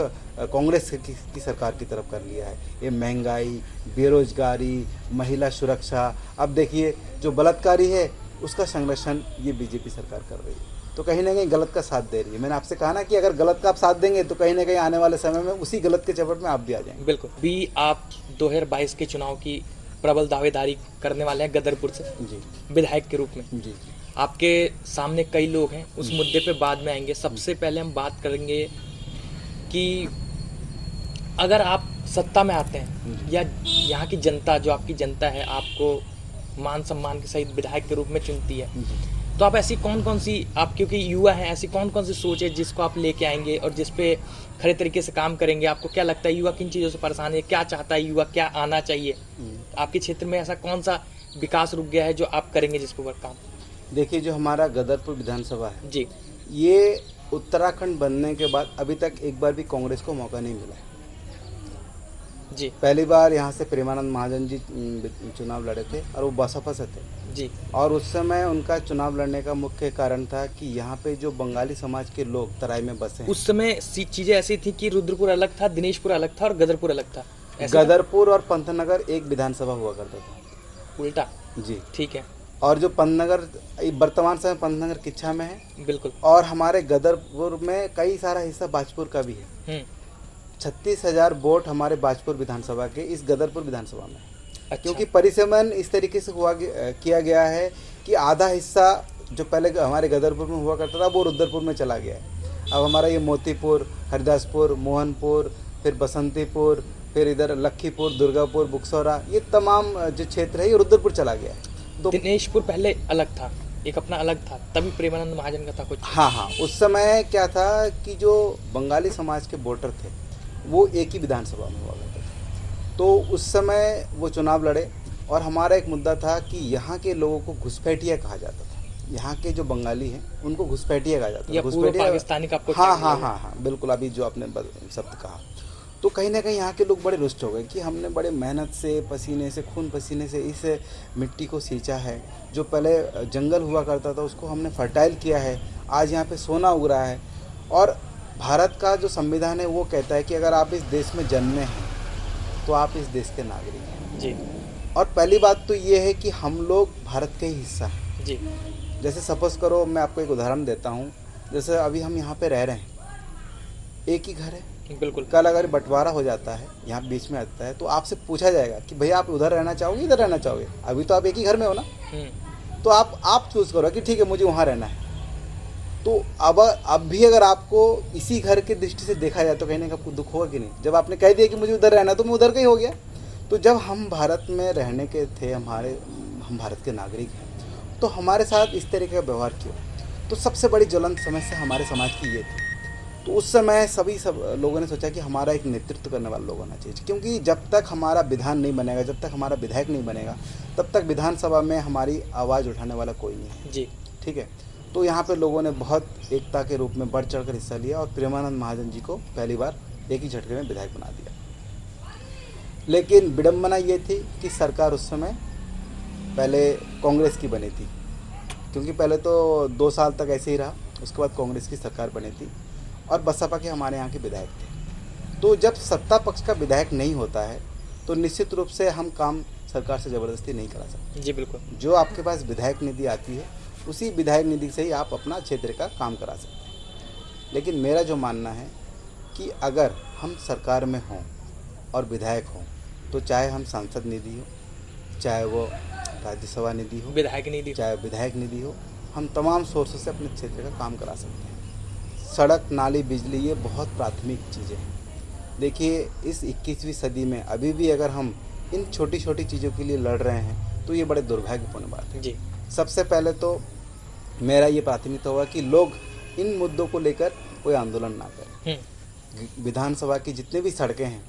कांग्रेस की सरकार की तरफ कर लिया है। ये महंगाई, बेरोजगारी, महिला सुरक्षा, अब देखिए जो बलात्कारी है उसका संरक्षण ये बीजेपी सरकार कर रही है। तो कहीं ना कहीं गलत का साथ दे रही है। मैंने आपसे कहा ना कि अगर गलत का आप साथ देंगे तो कहीं ना कहीं आने वाले समय में उसी गलत के चपेट में आप भी आ जाएंगे। बिल्कुल। भी आप 2022 के चुनाव की प्रबल दावेदारी करने वाले हैं गदरपुर से जी, विधायक के रूप में। जी, आपके सामने कई लोग हैं, उस मुद्दे पे बाद में आएंगे। सबसे पहले हम बात करेंगे कि अगर आप सत्ता में आते हैं या यहाँ की जनता, जो आपकी जनता है, आपको मान सम्मान के सहित विधायक के रूप में चुनती है, तो आप ऐसी कौन सी, आप क्योंकि युवा हैं, ऐसी कौन सी सोच है जिसको आप लेके आएंगे और जिस पे खरे तरीके से काम करेंगे? आपको क्या लगता है युवा किन चीज़ों से परेशान है, क्या चाहता है युवा, क्या आना चाहिए? आपके क्षेत्र में ऐसा कौन सा विकास रुक गया है जो आप करेंगे जिस पर काम? देखिए, जो हमारा गदरपुर विधानसभा है जी, ये उत्तराखंड बनने के बाद अभी तक एक बार भी कांग्रेस को मौका नहीं मिला जी, पहली बार यहाँ से प्रेमानंद महाजन जी चुनाव लड़े थे और वो बसपा से थे जी। और उस समय उनका चुनाव लड़ने का मुख्य कारण था कि यहाँ पे जो बंगाली समाज के लोग तराई में बसे हैं। उस समय चीजें ऐसी थी कि रुद्रपुर अलग था, दिनेशपुर अलग था और गदरपुर अलग था। ऐसा था? गदरपुर और पंतनगर एक विधानसभा हुआ करता था। उल्टा? जी, ठीक है। और जो पंतनगर वर्तमान समय पंतनगर किच्छा में है, बिल्कुल। और हमारे गदरपुर में कई सारा हिस्सा बाजपुर का भी है। 36,000 वोट हमारे बाजपुर विधानसभा के इस गदरपुर विधानसभा में। अच्छा। क्योंकि परिसीमन इस तरीके से किया गया है कि आधा हिस्सा जो पहले हमारे गदरपुर में हुआ करता था वो रुद्रपुर में चला गया है। अब हमारा ये मोतीपुर, हरिदासपुर, मोहनपुर, फिर बसंतीपुर, फिर इधर लखीपुर, दुर्गापुर, बुक्सौरा, ये तमाम जो क्षेत्र है ये रुद्रपुर चला गया है। तो दिनेशपुर पहले अलग था, एक अपना अलग था, तभी प्रेमानंद महाजन का था कुछ। हाँ, उस समय क्या था कि जो बंगाली समाज के वोटर थे वो एक ही विधानसभा में हुआ करते थे। तो उस समय वो चुनाव लड़े और हमारा एक मुद्दा था कि यहाँ के लोगों को घुसपैठिया कहा जाता था। यहाँ के जो बंगाली हैं उनको घुसपैठिया कहा जाता था। घुसपैठिया पाकिस्तानी का आपको? हाँ, बिल्कुल। अभी जो आपने शब्द कहा, तो कहीं ना कहीं यहाँ के लोग बड़े रुष्ट हो गए कि हमने बड़े मेहनत से, पसीने से, खून पसीने से इस मिट्टी को सींचा है। जो पहले जंगल हुआ करता था उसको हमने फर्टाइल किया है, आज यहाँ पे सोना उग रहा है। और भारत का जो संविधान है वो कहता है कि अगर आप इस देश में जन्मे हैं तो आप इस देश के नागरिक हैं जी। और पहली बात तो ये है कि हम लोग भारत के ही हिस्सा हैं जी। जैसे सपोज करो, मैं आपको एक उदाहरण देता हूँ। जैसे अभी हम यहाँ पे रह रहे हैं, एक ही घर है। बिल्कुल। कल अगर बंटवारा हो जाता है, यहाँ बीच में आता है, तो आपसे पूछा जाएगा कि भैया आप उधर रहना चाहोगे, इधर रहना चाहोगे? अभी तो आप एक ही घर में हो ना, तो आप चूज करो कि ठीक है मुझे वहाँ रहना है। तो अब भी अगर आपको इसी घर की दृष्टि से देखा जाए तो कहीं ना कहीं आपको दुख होगा कि नहीं? जब आपने कह दिया कि मुझे उधर रहना है तो मैं उधर का ही हो गया। तो जब हम भारत में रहने के थे, हम भारत के नागरिक हैं, तो हमारे साथ इस तरीके का व्यवहार क्यों? तो सबसे बड़ी ज्वलंत समस्या हमारे समाज की ये थी। तो उस समय सब लोगों ने सोचा कि हमारा एक नेतृत्व करने वाला लोग होना चाहिए, क्योंकि जब तक हमारा विधान नहीं बनेगा, जब तक हमारा विधायक नहीं बनेगा, तब तक विधानसभा में हमारी आवाज़ उठाने वाला कोई नहीं है जी। ठीक है। तो यहाँ पे लोगों ने बहुत एकता के रूप में बढ़ चढ़ कर हिस्सा लिया और प्रेमानंद महाजन जी को पहली बार एक ही झटके में विधायक बना दिया। लेकिन विडंबना ये थी कि सरकार उस समय पहले कांग्रेस की बनी थी, क्योंकि पहले तो 2 साल तक ऐसे ही रहा, उसके बाद कांग्रेस की सरकार बनी थी और बसपा के हमारे यहाँ के विधायक थे। तो जब सत्ता पक्ष का विधायक नहीं होता है तो निश्चित रूप से हम काम सरकार से ज़बरदस्ती नहीं करा सकते। जी बिल्कुल। जो आपके पास विधायक निधि आती है उसी विधायक निधि से ही आप अपना क्षेत्र का काम करा सकते हैं। लेकिन मेरा जो मानना है कि अगर हम सरकार में हों और विधायक हों, तो चाहे हम सांसद निधि हो, चाहे वो राज्यसभा निधि हो, विधायक निधि, चाहे विधायक निधि हो, हम तमाम सोर्सों से अपने क्षेत्र का काम करा सकते हैं। सड़क, नाली, बिजली, ये बहुत प्राथमिक चीज़ें हैं। देखिए, इस 21वीं सदी में अभी भी अगर हम इन छोटी छोटी चीज़ों के लिए लड़ रहे हैं, तो ये बड़े दुर्भाग्यपूर्ण बात है। जी सबसे पहले तो मेरा ये प्राथमिकता होगा कि लोग इन मुद्दों को लेकर कोई आंदोलन ना करें। विधानसभा की जितने भी सड़कें हैं,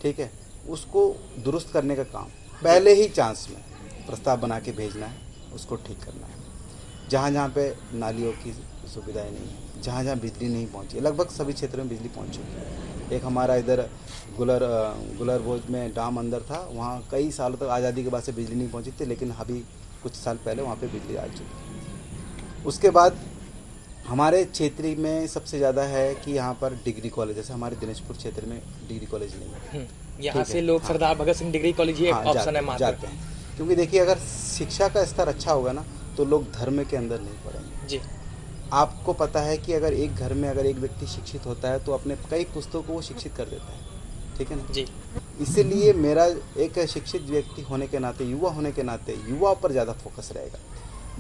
ठीक है, उसको दुरुस्त करने का काम पहले ही चांस में प्रस्ताव बना के भेजना है, उसको ठीक करना है। जहाँ जहाँ पे नालियों की सुविधाएं नहीं है, जहाँ जहाँ बिजली नहीं पहुँची, लगभग सभी क्षेत्रों में बिजली पहुँच चुकी है। एक हमारा इधर गुलरभोज में डाम अंदर था, वहाँ कई सालों तक आज़ादी के बाद से बिजली नहीं पहुँची थी, लेकिन अभी कुछ साल पहले वहाँ पे बिजली आ चुकी है। उसके बाद हमारे क्षेत्र में सबसे ज़्यादा है कि यहाँ पर डिग्री कॉलेज, जैसे हमारे दिनाजपुर क्षेत्र में डिग्री कॉलेज नहीं है। यहाँ से लोग सरदार भगत सिंह डिग्री कॉलेज ये ऑप्शन है मात्र जाते हैं, क्योंकि देखिए अगर शिक्षा का स्तर अच्छा होगा ना तो लोग धर्म के अंदर नहीं पढ़ेंगे। जी आपको पता है कि अगर एक घर में अगर एक व्यक्ति शिक्षित होता है तो अपने कई पुस्तकों को वो शिक्षित कर देता है, ठीक है ना जी। इसीलिए मेरा एक शिक्षित व्यक्ति होने के नाते, युवा होने के नाते, युवाओं पर ज़्यादा फोकस रहेगा।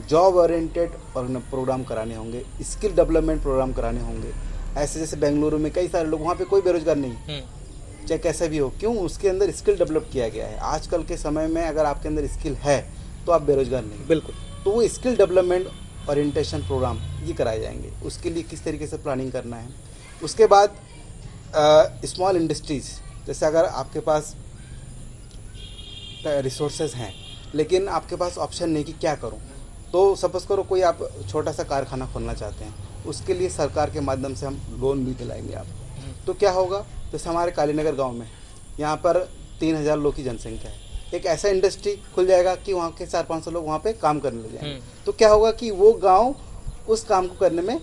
जॉब ओरिएंटेड प्रोग्राम कराने होंगे, स्किल डेवलपमेंट प्रोग्राम कराने होंगे। ऐसे जैसे बेंगलुरु में कई सारे लोग, वहाँ पे कोई बेरोजगार नहीं, चाहे कैसे भी हो, क्यों, उसके अंदर स्किल डेवलप किया गया है। आजकल के समय में अगर आपके अंदर स्किल है तो आप बेरोजगार नहीं। बिल्कुल। तो वो स्किल डेवलपमेंट ओरिएंटेशन प्रोग्राम ये कराए जाएंगे। उसके लिए किस तरीके से प्लानिंग करना है। उसके बाद स्मॉल इंडस्ट्रीज़, जैसे अगर आपके पास रिसोर्सेज हैं लेकिन आपके पास ऑप्शन नहीं कि क्या करूं, तो सपोज़ करो कोई आप छोटा सा कारखाना खोलना चाहते हैं, उसके लिए सरकार के माध्यम से हम लोन भी दिलाएंगे आपको। तो क्या होगा, जैसे हमारे कालीनगर गांव में यहाँ पर 3000 लोग की जनसंख्या है, एक ऐसा इंडस्ट्री खुल जाएगा कि वहाँ के 400-500 लोग वहाँ पे काम करने लग जाएंगे। तो क्या होगा कि वो गांव उस काम को करने में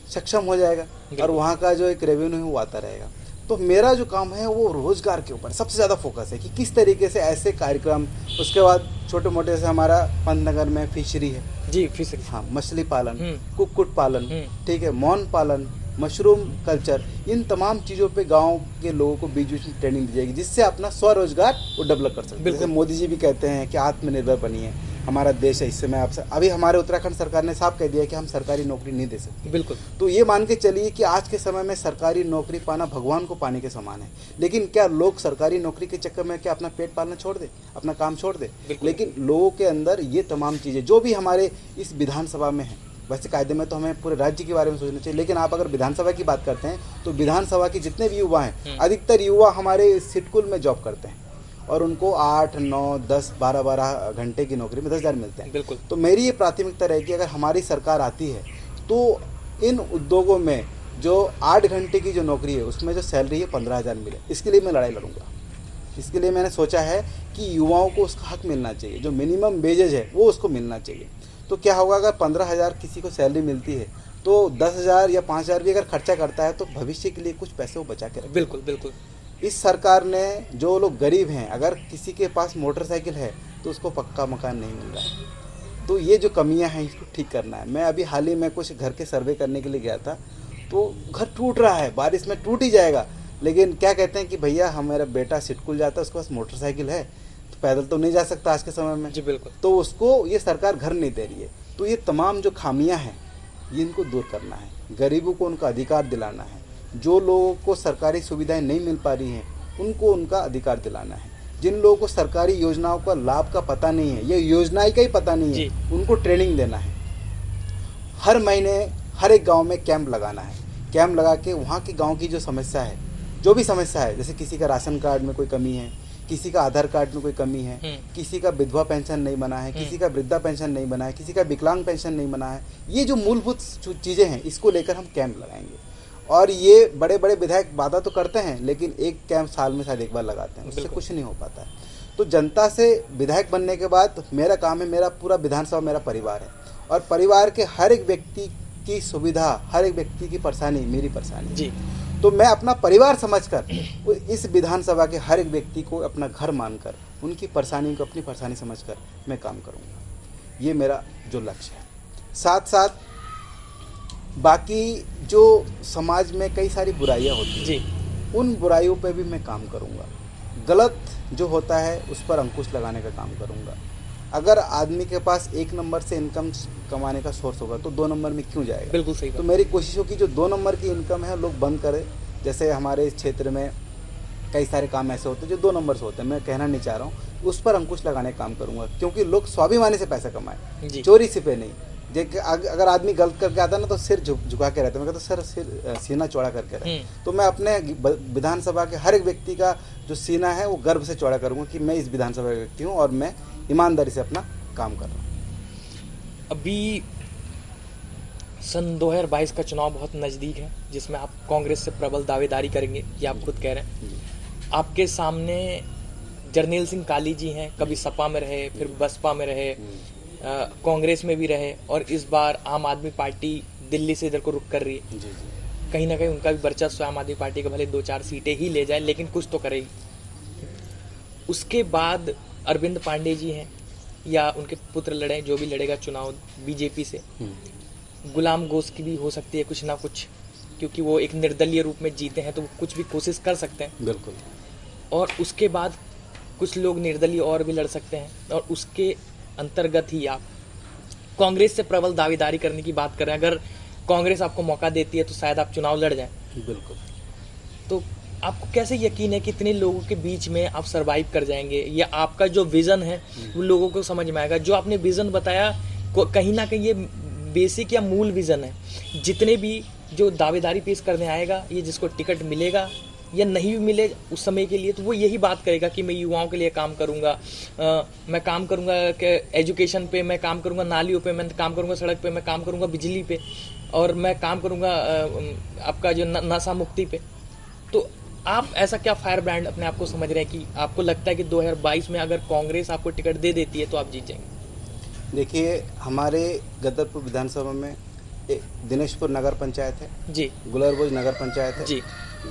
सक्षम हो जाएगा और वहाँ का जो एक रेवेन्यू है वो आता रहेगा। तो मेरा जो काम है वो रोजगार के ऊपर सबसे ज़्यादा फोकस है कि किस तरीके से ऐसे कार्यक्रम। उसके बाद छोटे मोटे जैसे हमारा पंतनगर में फिशरी है जी, फिशरी, हाँ, मछली पालन, कुक्कुट पालन, ठीक है, मौन पालन, मशरूम कल्चर, इन तमाम चीज़ों पे गांव के लोगों को बीच बीच में ट्रेनिंग दी जाएगी, जिससे अपना स्वरोजगार वो डेवलप कर सकते हैं। जैसे मोदी जी भी कहते हैं कि आत्मनिर्भर बनिए, हमारा देश है, इससे मैं आपसे, अभी हमारे उत्तराखंड सरकार ने साफ कह दिया कि हम सरकारी नौकरी नहीं दे सकते। बिल्कुल। तो ये मान के चलिए कि आज के समय में सरकारी नौकरी पाना भगवान को पाने के समान है। लेकिन क्या लोग सरकारी नौकरी के चक्कर में क्या अपना पेट पालना छोड़ दे, अपना काम छोड़ दे? लेकिन लोगों के अंदर ये तमाम चीज़ें जो भी हमारे इस विधानसभा में है, वैसे कायदे में तो हमें पूरे राज्य के बारे में सोचना चाहिए, लेकिन आप अगर विधानसभा की बात करते हैं तो विधानसभा के जितने भी युवा हैं, अधिकतर युवा हमारे सिटकुल में जॉब करते हैं और उनको 8, 9, 10, 12 घंटे की नौकरी में 10,000 मिलते हैं। बिल्कुल। तो मेरी ये प्राथमिकता रहेगी, अगर हमारी सरकार आती है तो इन उद्योगों में जो 8 घंटे की जो नौकरी है उसमें जो सैलरी है 15,000 मिले। इसके लिए मैं लड़ाई लड़ूंगा। इसके लिए मैंने सोचा है कि युवाओं को उसका हक मिलना चाहिए, जो मिनिमम वेजेज है वो उसको मिलना चाहिए। तो क्या होगा, अगर 15,000 किसी को सैलरी मिलती है तो 10,000 या 5,000 भी अगर खर्चा करता है तो भविष्य के लिए कुछ पैसे वो बचा के रखे। बिल्कुल बिल्कुल। इस सरकार ने, जो लोग गरीब हैं, अगर किसी के पास मोटरसाइकिल है तो उसको पक्का मकान नहीं मिल रहा है। तो ये जो कमियां हैं इसको ठीक करना है। मैं अभी हाल ही में कुछ घर के सर्वे करने के लिए गया था, तो घर टूट रहा है, बारिश में टूट ही जाएगा, लेकिन क्या कहते हैं कि भैया हमारा बेटा सिटकुल जाता है, उसके पास मोटरसाइकिल है, तो पैदल तो नहीं जा सकता आज के समय में। जी बिल्कुल। तो उसको ये सरकार घर नहीं दे रही है। तो ये तमाम जो खामियां हैं ये इनको दूर करना है, गरीबों को उनका अधिकार दिलाना है, जो लोगों को सरकारी सुविधाएं नहीं मिल पा रही हैं उनको उनका अधिकार दिलाना है, जिन लोगों को सरकारी योजनाओं का लाभ का पता नहीं है, ये योजनाएं का ही पता नहीं है, उनको ट्रेनिंग देना है। हर महीने हर एक गांव में कैंप लगाना है। कैंप लगा के वहाँ के गांव की जो समस्या है, जो भी समस्या है, जैसे किसी का राशन कार्ड में कोई कमी है, किसी का आधार कार्ड में कोई कमी है, किसी का विधवा पेंशन नहीं बना है, किसी का वृद्धा पेंशन नहीं बना है, किसी का विकलांग पेंशन नहीं बना है, ये जो मूलभूत चीज़ें हैं इसको लेकर हम कैंप लगाएंगे। और ये बड़े बड़े विधायक वादा तो करते हैं लेकिन एक कैंप साल में शायद एक बार लगाते हैं, उससे कुछ नहीं हो पाता है। तो जनता से विधायक बनने के बाद मेरा काम है, मेरा पूरा विधानसभा मेरा परिवार है और परिवार के हर एक व्यक्ति की सुविधा, हर एक व्यक्ति की परेशानी मेरी परेशानी जी। तो मैं अपना परिवार समझकर इस विधानसभा के हर एक व्यक्ति को अपना घर मानकर उनकी परेशानी को अपनी परेशानी समझकर मैं काम करूँगा। ये मेरा जो लक्ष्य है। साथ साथ बाकी जो समाज में कई सारी बुराइयां होती हैं जी, उन बुराइयों पे भी मैं काम करूंगा। गलत जो होता है उस पर अंकुश लगाने का काम करूंगा। अगर आदमी के पास 1 नंबर से इनकम कमाने का सोर्स होगा तो 2 नंबर में क्यों जाएगा? बिल्कुल सही। तो मेरी कोशिश हो कि जो 2 नंबर की इनकम है लोग बंद करें। जैसे हमारे इस क्षेत्र में कई सारे काम ऐसे होते हैं जो 2 नंबर से होते हैं, मैं कहना नहीं चाह रहा हूँ, उस पर अंकुश लगाने का काम करूँगा, क्योंकि लोग स्वाभिमानी से पैसा कमाए, जी। चोरी से पे नहीं। अगर आदमी गलत करके आता ना तो सिर झुका के रहता है, मैं कहता सर सिर सीना चौड़ा करके रहे। तो मैं अपने विधानसभा के हर एक व्यक्ति का जो सीना है वो गर्व से चौड़ा करूँगा कि मैं इस विधानसभा का व्यक्ति हूँ और मैं ईमानदारी से अपना काम कर रहा हूँ। अभी सन 2022 का चुनाव बहुत नज़दीक है, जिसमें आप कांग्रेस से प्रबल दावेदारी करेंगे, ये आप खुद कह रहे हैं। आपके सामने जरनैल सिंह काली जी हैं, कभी सपा में रहे, फिर बसपा में रहे, कांग्रेस में भी रहे, और इस बार आम आदमी पार्टी दिल्ली से इधर को रुख कर रही है। कहीं ना कहीं उनका भी वर्चस्व आम आदमी पार्टी का, भले 2-4 सीटें ही ले जाए लेकिन कुछ तो करेगी। उसके बाद अरविंद पांडे जी हैं, या उनके पुत्र लड़े, जो भी लड़ेगा चुनाव बीजेपी से। गुलाम घोष की भी हो सकती है कुछ ना कुछ, क्योंकि वो एक निर्दलीय रूप में जीते हैं तो वो कुछ भी कोशिश कर सकते हैं। बिल्कुल। और उसके बाद कुछ लोग निर्दलीय और भी लड़ सकते हैं, और उसके अंतर्गत ही आप कांग्रेस से प्रबल दावेदारी करने की बात कर रहे हैं। अगर कांग्रेस आपको मौका देती है तो शायद आप चुनाव लड़ जाएं। बिल्कुल। तो आपको कैसे यकीन है कि इतने लोगों के बीच में आप सरवाइव कर जाएंगे, या आपका जो विज़न है वो लोगों को समझ में आएगा? जो आपने विज़न बताया कहीं ना कहीं ये बेसिक या मूल विज़न है। जितने भी जो दावेदारी पेश करने आएगा, ये जिसको टिकट मिलेगा या नहीं भी मिले उस समय के लिए, तो वो यही बात करेगा कि मैं युवाओं के लिए काम करूँगा, मैं काम करूँगा कि एजुकेशन पे मैं काम करूँगा, नालियों पे मैं काम करूँगा, सड़क पे मैं काम करूँगा, बिजली पे, और मैं काम करूँगा आपका जो नशा मुक्ति पे। तो आप ऐसा क्या फायर ब्रांड अपने आप को समझ रहे हैं कि आपको लगता है कि 2022 में अगर कांग्रेस आपको टिकट दे देती है तो आप जीत जाएंगे? देखिए, हमारे गदरपुर विधानसभा में दिनेशपुर नगर पंचायत है जी, गुलरबोज नगर पंचायत है जी,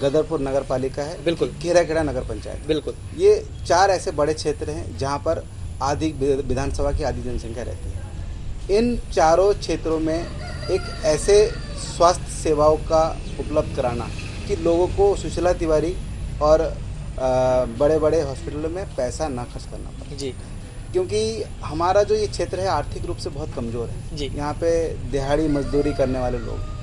गदरपुर नगर पालिका है, बिल्कुल, खेड़ा नगर पंचायत। बिल्कुल। ये 4 ऐसे बड़े क्षेत्र हैं जहाँ पर आधी विधानसभा की आधी जनसंख्या रहती है। इन चारों क्षेत्रों में एक ऐसे स्वास्थ्य सेवाओं का उपलब्ध कराना कि लोगों को सुशीला तिवारी और बड़े बड़े हॉस्पिटलों में पैसा ना खर्च करना पड़े जी, क्योंकि हमारा जो ये क्षेत्र है आर्थिक रूप से बहुत कमज़ोर है जी। यहाँ पे दिहाड़ी मजदूरी करने वाले लोग।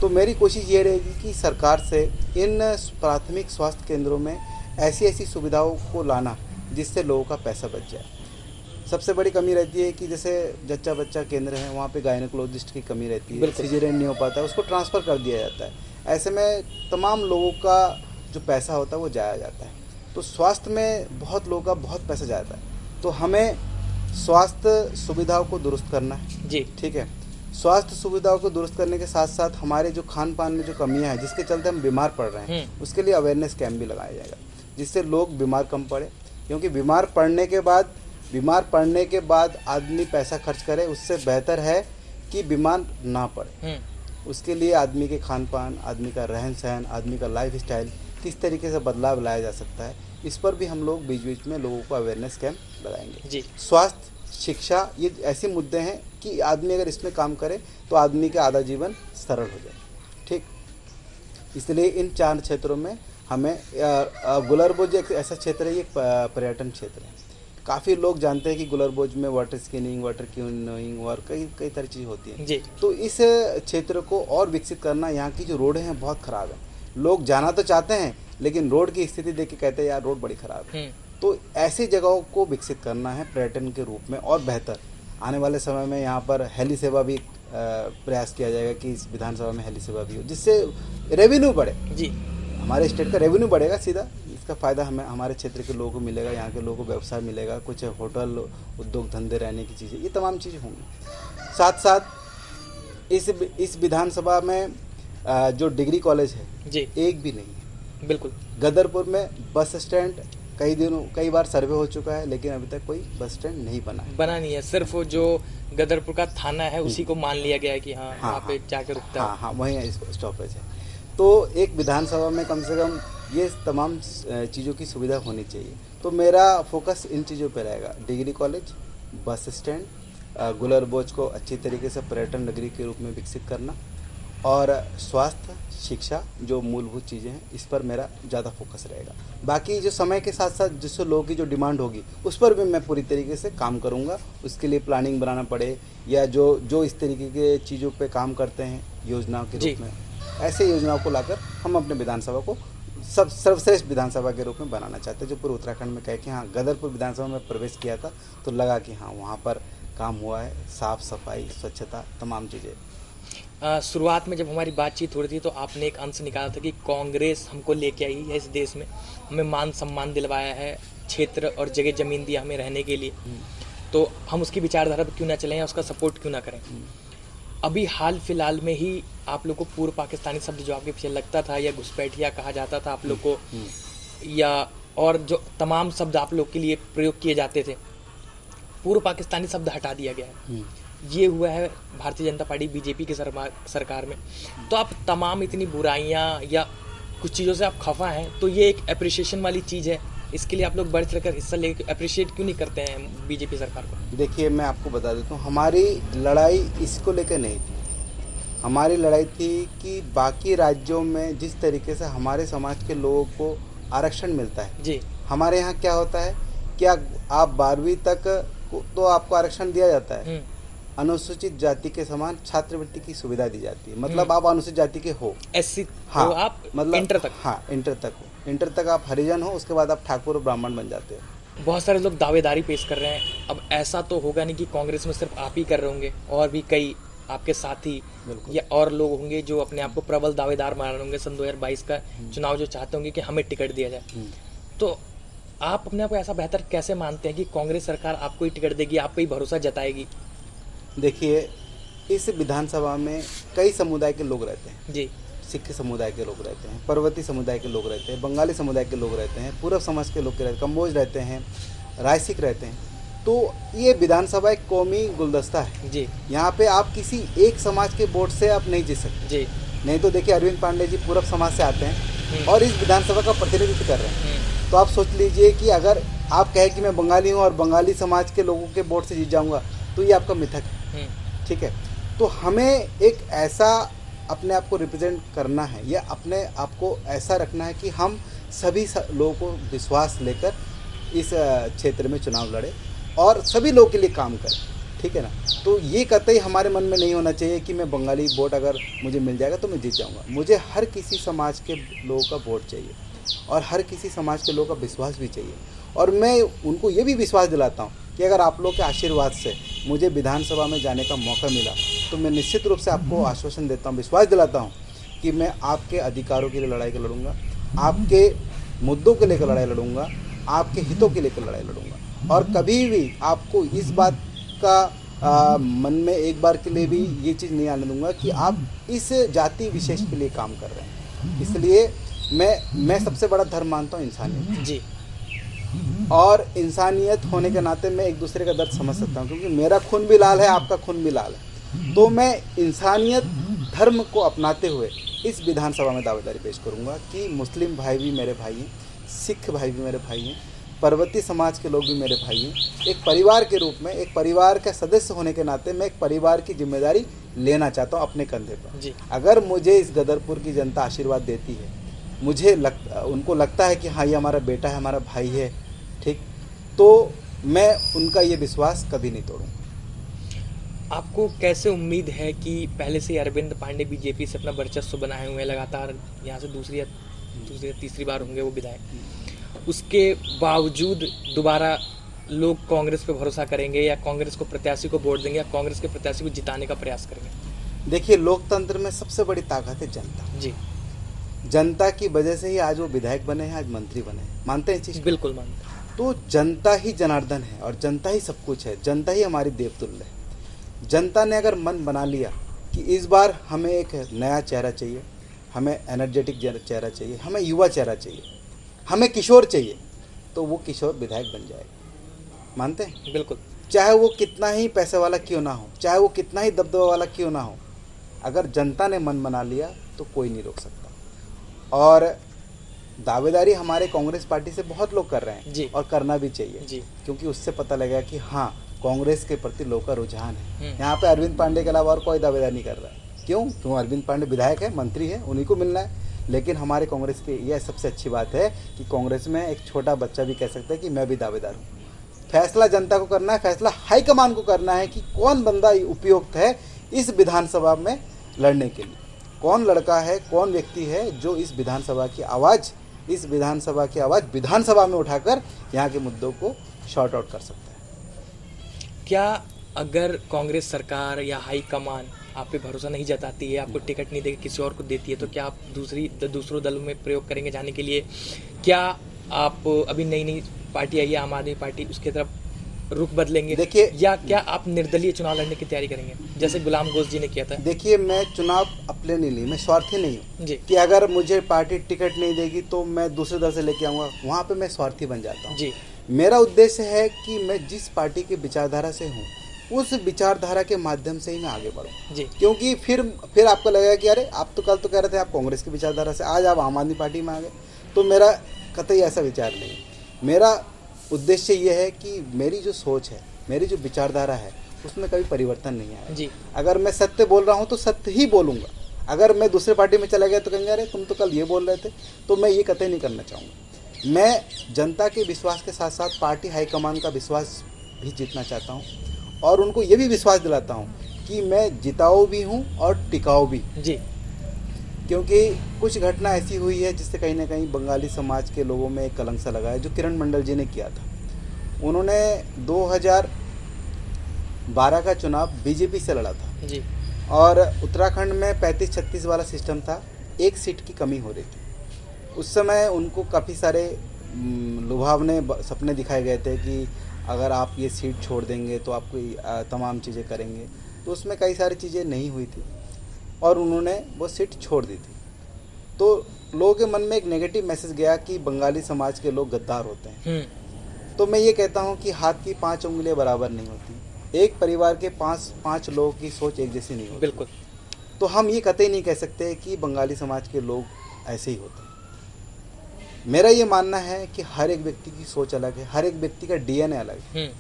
तो मेरी कोशिश ये रहेगी कि सरकार से इन प्राथमिक स्वास्थ्य केंद्रों में ऐसी ऐसी सुविधाओं को लाना जिससे लोगों का पैसा बच जाए। सबसे बड़ी कमी रहती है कि जैसे जच्चा बच्चा केंद्र है, वहाँ पे गायनेकोलॉजिस्ट की कमी रहती है, सिजेरियन नहीं हो पाता है, उसको ट्रांसफ़र कर दिया जाता है। ऐसे में तमाम लोगों का जो पैसा होता है वो जाया जाता है। तो स्वास्थ्य में बहुत लोगों का बहुत पैसा जाता है। तो हमें स्वास्थ्य सुविधाओं को दुरुस्त करना है जी, ठीक है। स्वास्थ्य सुविधाओं को दुरुस्त करने के साथ साथ हमारे जो खान पान में जो कमियां हैं जिसके चलते हम बीमार पड़ रहे हैं, उसके लिए अवेयरनेस कैंप भी लगाया जाएगा जिससे लोग बीमार कम पड़े। क्योंकि बीमार पड़ने के बाद आदमी पैसा खर्च करे, उससे बेहतर है कि बीमार ना पड़े। उसके लिए आदमी के खान पान, आदमी का रहन सहन, आदमी का लाइफ स्टाइल किस तरीके से बदलाव लाया जा सकता है, इस पर भी हम लोग बीच बीच में लोगों को अवेयरनेस कैंप लगाएंगे जी। स्वास्थ्य, शिक्षा, ये ऐसे मुद्दे हैं कि आदमी अगर इसमें काम करे तो आदमी का आधा जीवन सरल हो जाए, ठीक। इसलिए इन 4 क्षेत्रों में हमें गुलरबोज एक ऐसा क्षेत्र है, ये पर्यटन क्षेत्र है। काफ़ी लोग जानते हैं कि गुलरबोज में वाटर स्किनिंग, वाटर क्यूनोइंग और कई तरह चीज़ होती हैं जी। तो इस क्षेत्र को और विकसित करना, यहाँ की जो रोडें हैं बहुत ख़राब है। लोग जाना तो चाहते हैं लेकिन रोड की स्थिति देख के कहते हैं यार रोड बड़ी ख़राब है। तो ऐसी जगहों को विकसित करना है पर्यटन के रूप में और बेहतर। आने वाले समय में यहाँ पर हेली सेवा भी प्रयास किया जाएगा कि इस विधानसभा में हेली सेवा भी हो, जिससे रेवेन्यू बढ़े जी। हमारे स्टेट का रेवेन्यू बढ़ेगा सीधा, इसका फ़ायदा हमें हमारे क्षेत्र के लोगों को मिलेगा, यहाँ के लोगों को व्यवसाय मिलेगा, कुछ होटल उद्योग धंधे रहने की चीज़ें, ये तमाम चीज़ें होंगी। साथ साथ इस विधानसभा में जो डिग्री कॉलेज है जी, एक भी नहीं है। बिल्कुल। गदरपुर में बस स्टैंड कई बार सर्वे हो चुका है लेकिन अभी तक कोई बस स्टैंड नहीं बना नहीं है। सिर्फ जो गदरपुर का थाना है उसी को मान लिया गया है कि हाँ वहाँ पे जाकर रुकता है। हाँ वहीं स्टॉपेज है। तो एक विधानसभा में कम से कम ये तमाम चीज़ों की सुविधा होनी चाहिए। तो मेरा फोकस इन चीज़ों पे रहेगा, डिग्री कॉलेज, बस स्टैंड, गुलरबोज को अच्छी तरीके से पर्यटन नगरी के रूप में विकसित करना और स्वास्थ्य, शिक्षा जो मूलभूत चीज़ें हैं इस पर मेरा ज़्यादा फोकस रहेगा। बाकी जो समय के साथ साथ जिससे लोगों की जो डिमांड होगी उस पर भी मैं पूरी तरीके से काम करूँगा। उसके लिए प्लानिंग बनाना पड़े या जो इस तरीके के चीज़ों पे काम करते हैं योजनाओं के रूप में, ऐसे योजनाओं को लाकर हम अपने विधानसभा को सर्वश्रेष्ठ विधानसभा के रूप में बनाना चाहते हैं, जो पूरे उत्तराखंड में कहे कि हाँ गदरपुर विधानसभा में प्रवेश किया था तो लगा कि हाँ वहाँ पर काम हुआ है, साफ सफाई, स्वच्छता, तमाम चीज़ें। शुरुआत में जब हमारी बातचीत हो रही थी तो आपने एक अंश निकाला था कि कांग्रेस हमको लेके आई है इस देश में, हमें मान सम्मान दिलवाया है, क्षेत्र और जगह ज़मीन दिया हमें रहने के लिए, तो हम उसकी विचारधारा पर क्यों ना चलें या उसका सपोर्ट क्यों ना करें। अभी हाल फिलहाल में ही आप लोग को पूर्व पाकिस्तानी शब्द जो आपके पीछे लगता था या घुसपैठिया कहा जाता था आप लोग को, या और जो तमाम शब्द आप लोग के लिए प्रयोग किए जाते थे, पूर्व पाकिस्तानी शब्द हटा दिया गया है। ये हुआ है भारतीय जनता पार्टी बीजेपी की सरकार में। तो आप तमाम इतनी बुराइयां या कुछ चीज़ों से आप खफा हैं, तो ये एक अप्रिशिएशन वाली चीज़ है, इसके लिए आप लोग बढ़ चढ़कर हिस्सा लेकर अप्रिशिएट क्यों नहीं करते हैं बीजेपी सरकार को? देखिए मैं आपको बता देता हूँ, हमारी लड़ाई इसको लेकर नहीं थी। हमारी लड़ाई थी कि बाकी राज्यों में जिस तरीके से हमारे समाज के लोगों को आरक्षण मिलता है जी, हमारे यहाँ क्या होता है, क्या आप 12वीं तक तो आपको आरक्षण दिया जाता है, अनुसूचित जाति के समान छात्रवृत्ति की सुविधा दी जाती है, मतलब आप अनुसूचित जाति के हो, एससी हाँ, हो आप, मतलब इंटर तक, हाँ इंटर तक हो, इंटर तक आप हरिजन हो, उसके बाद आप ठाकुर और ब्राह्मण बन जाते हो। बहुत सारे लोग दावेदारी पेश कर रहे हैं। अब ऐसा तो होगा नहीं कि कांग्रेस में सिर्फ आप ही कर रहे होंगे, और भी कई आपके साथी या और लोग होंगे जो अपने आप को प्रबल दावेदार मान रहे होंगे सन 2022 का चुनाव जो चाहते होंगे कि हमें टिकट दिया जाए। तो आप अपने आप को ऐसा बेहतर कैसे मानते हैं कि कांग्रेस सरकार आपको ही टिकट देगी, आप पे ही भरोसा जताएगी? देखिए इस विधानसभा में कई समुदाय के लोग रहते हैं जी, सिख समुदाय के लोग रहते हैं, पर्वतीय समुदाय के लोग रहते हैं, बंगाली समुदाय के लोग रहते हैं, पूर्व समाज के लोग के रहते हैं, कम्बोज रहते हैं, रायसिक रहते हैं। तो ये विधानसभा एक कौमी गुलदस्ता है जी, यहाँ पे आप किसी एक समाज के वोट से आप नहीं जीत सकते जी, नहीं तो देखिए अरविंद पांडे जी पूर्व समाज से आते हैं और इस विधानसभा का प्रतिनिधित्व कर रहे हैं। तो आप सोच लीजिए कि अगर आप कहें कि मैं बंगाली हूँ और बंगाली समाज के लोगों के वोट से जीत जाऊँगा तो ये आपका मिथक है, ठीक है। तो हमें एक ऐसा अपने आप को रिप्रेजेंट करना है या अपने आप को ऐसा रखना है कि हम सभी लोगों को विश्वास लेकर इस क्षेत्र में चुनाव लड़े और सभी लोगों के लिए काम करें, ठीक है ना। तो ये कतई हमारे मन में नहीं होना चाहिए कि मैं बंगाली वोट अगर मुझे मिल जाएगा तो मैं जीत जाऊंगा। मुझे हर किसी समाज के लोगों का वोट चाहिए और हर किसी समाज के लोगों का विश्वास भी चाहिए, और मैं उनको ये भी विश्वास दिलाता हूँ कि अगर आप लोग के आशीर्वाद से मुझे विधानसभा में जाने का मौका मिला तो मैं निश्चित रूप से आपको आश्वासन देता हूँ, विश्वास दिलाता हूँ कि मैं आपके अधिकारों के लिए लड़ाई लड़ूंगा, आपके मुद्दों के लेकर लड़ाई लड़ूंगा, आपके हितों के लेकर लड़ाई लड़ूंगा। और कभी भी आपको इस बात का मन में एक बार के लिए भी ये चीज़ नहीं आने दूंगा कि आप इस जाति विशेष के लिए काम कर रहे हैं। इसलिए मैं सबसे बड़ा धर्म मानता हूँ इंसानियत जी, और इंसानियत होने के नाते मैं एक दूसरे का दर्द समझ सकता हूँ, क्योंकि मेरा खून भी लाल है, आपका खून भी लाल है। तो मैं इंसानियत धर्म को अपनाते हुए इस विधानसभा में दावेदारी पेश करूँगा कि मुस्लिम भाई भी मेरे भाई हैं, सिख भाई भी मेरे भाई हैं, पर्वतीय समाज के लोग भी मेरे भाई हैं। एक परिवार के रूप में, एक परिवार का सदस्य होने के नाते मैं एक परिवार की जिम्मेदारी लेना चाहता हूँ अपने कंधे पर। अगर मुझे इस गदरपुर की जनता आशीर्वाद देती है, मुझे उनको लगता है कि हाँ ये हमारा बेटा है, हमारा भाई है, ठीक, तो मैं उनका ये विश्वास कभी नहीं तोड़ूंगा। आपको कैसे उम्मीद है कि पहले से अरविंद पांडे बीजेपी से अपना वर्चस्व बनाए हुए हैं, लगातार यहाँ से दूसरी या तीसरी बार होंगे वो विधायक, उसके बावजूद दोबारा लोग कांग्रेस पे भरोसा करेंगे या कांग्रेस को प्रत्याशी को वोट देंगे या कांग्रेस के प्रत्याशी को जिताने का प्रयास करेंगे? देखिए लोकतंत्र में सबसे बड़ी ताकत है जनता जी, जनता की वजह से ही आज वो विधायक बने हैं, आज मंत्री बने हैं। मानते हैं चीज़? बिल्कुल मानते हैं। तो जनता ही जनार्दन है और जनता ही सब कुछ है, जनता ही हमारी देवतुल्य है। जनता ने अगर मन बना लिया कि इस बार हमें एक नया चेहरा चाहिए, हमें एनर्जेटिक चेहरा चाहिए, हमें युवा चेहरा चाहिए, हमें किशोर चाहिए, तो वो किशोर विधायक बन जाएगा। मानते हैं? बिल्कुल। चाहे वो कितना ही पैसे वाला क्यों ना हो, चाहे वो कितना ही दबदबा वाला क्यों ना हो, अगर जनता ने मन बना लिया तो कोई नहीं रोक सकता। और दावेदारी हमारे कांग्रेस पार्टी से बहुत लोग कर रहे हैं जी, और करना भी चाहिए जी, क्योंकि उससे पता लगेगा कि हाँ कांग्रेस के प्रति लोगों का रुझान है। यहाँ पे अरविंद पांडे के अलावा और कोई दावेदारी नहीं कर रहा है। क्यों? अरविंद पांडे विधायक है, मंत्री है, उन्हीं को मिलना है। लेकिन हमारे कांग्रेस की यह सबसे अच्छी बात है कि कांग्रेस में एक छोटा बच्चा भी कह सकता है कि मैं भी दावेदार हूँ। फैसला जनता को करना है, फैसला हाईकमान को करना है कि कौन बंदा उपयुक्त है इस विधानसभा में लड़ने के लिए, कौन लड़का है, कौन व्यक्ति है जो इस विधानसभा की आवाज़ इस विधानसभा की आवाज़ विधानसभा में उठाकर यहाँ के मुद्दों को शॉर्ट आउट कर सकता है। क्या अगर कांग्रेस सरकार या हाई कमान आप पे भरोसा नहीं जताती है, आपको टिकट नहीं देकर किसी और को देती है, तो क्या आप दूसरों दलों में प्रयोग करेंगे जाने के लिए? क्या आप अभी नई नई पार्टी आई है आम आदमी पार्टी, उसकी तरफ रुख बदलेंगे? देखिए, या क्या आप निर्दलीय चुनाव लड़ने की तैयारी करेंगे जैसे गुलाम घोष जी ने किया था? देखिए, मैं चुनाव अपने नहीं ली, मैं स्वार्थी नहीं हूँ जी कि अगर मुझे पार्टी टिकट नहीं देगी तो मैं दूसरे दल से लेके आऊँगा, वहाँ पे मैं स्वार्थी बन जाता हूँ। जी मेरा उद्देश्य है कि मैं जिस पार्टी की विचारधारा से हूँ उस विचारधारा के माध्यम से ही मैं आगे बढ़ूँ। जी क्योंकि फिर आपको लगेगा कि अरे आप तो कल तो कह रहे थे आप कांग्रेस की विचारधारा से, आज आप आम आदमी पार्टी में आ गए। तो मेरा कतई ऐसा विचार नहीं है। मेरा उद्देश्य ये है कि मेरी जो सोच है, मेरी जो विचारधारा है, उसमें कभी परिवर्तन नहीं आया। जी अगर मैं सत्य बोल रहा हूँ तो सत्य ही बोलूँगा। अगर मैं दूसरे पार्टी में चला गया तो कहेंगे अरे तुम तो कल ये बोल रहे थे, तो मैं ये कतई नहीं करना चाहूँगा। मैं जनता के विश्वास के साथ साथ पार्टी हाईकमान का विश्वास भी जीतना चाहता हूँ और उनको ये भी विश्वास दिलाता हूँ कि मैं जिताऊ भी हूँ और टिकाऊ भी। जी क्योंकि कुछ घटना ऐसी हुई है जिससे कहीं ना कहीं बंगाली समाज के लोगों में एक कलंक सा लगा है, जो किरण मंडल जी ने किया था। उन्होंने 2012 का चुनाव बीजेपी से लड़ा था जी और उत्तराखंड में 35-36 वाला सिस्टम था, एक सीट की कमी हो रही थी। उस समय उनको काफ़ी सारे लुभावने सपने दिखाए गए थे कि अगर आप ये सीट छोड़ देंगे तो आपको तमाम चीज़ें करेंगे, तो उसमें कई सारी चीज़ें नहीं हुई थी और उन्होंने वो सीट छोड़ दी थी। तो लोगों के मन में एक नेगेटिव मैसेज गया कि बंगाली समाज के लोग गद्दार होते हैं। तो मैं ये कहता हूँ कि हाथ की 5 उंगलियां बराबर नहीं होती, एक परिवार के 5 लोगों की सोच एक जैसी नहीं होती। बिल्कुल। तो हम ये कतई नहीं कह सकते कि बंगाली समाज के लोग ऐसे ही होते हैं। मेरा ये मानना है कि हर एक व्यक्ति की सोच अलग है, हर एक व्यक्ति का डीएनए अलग है।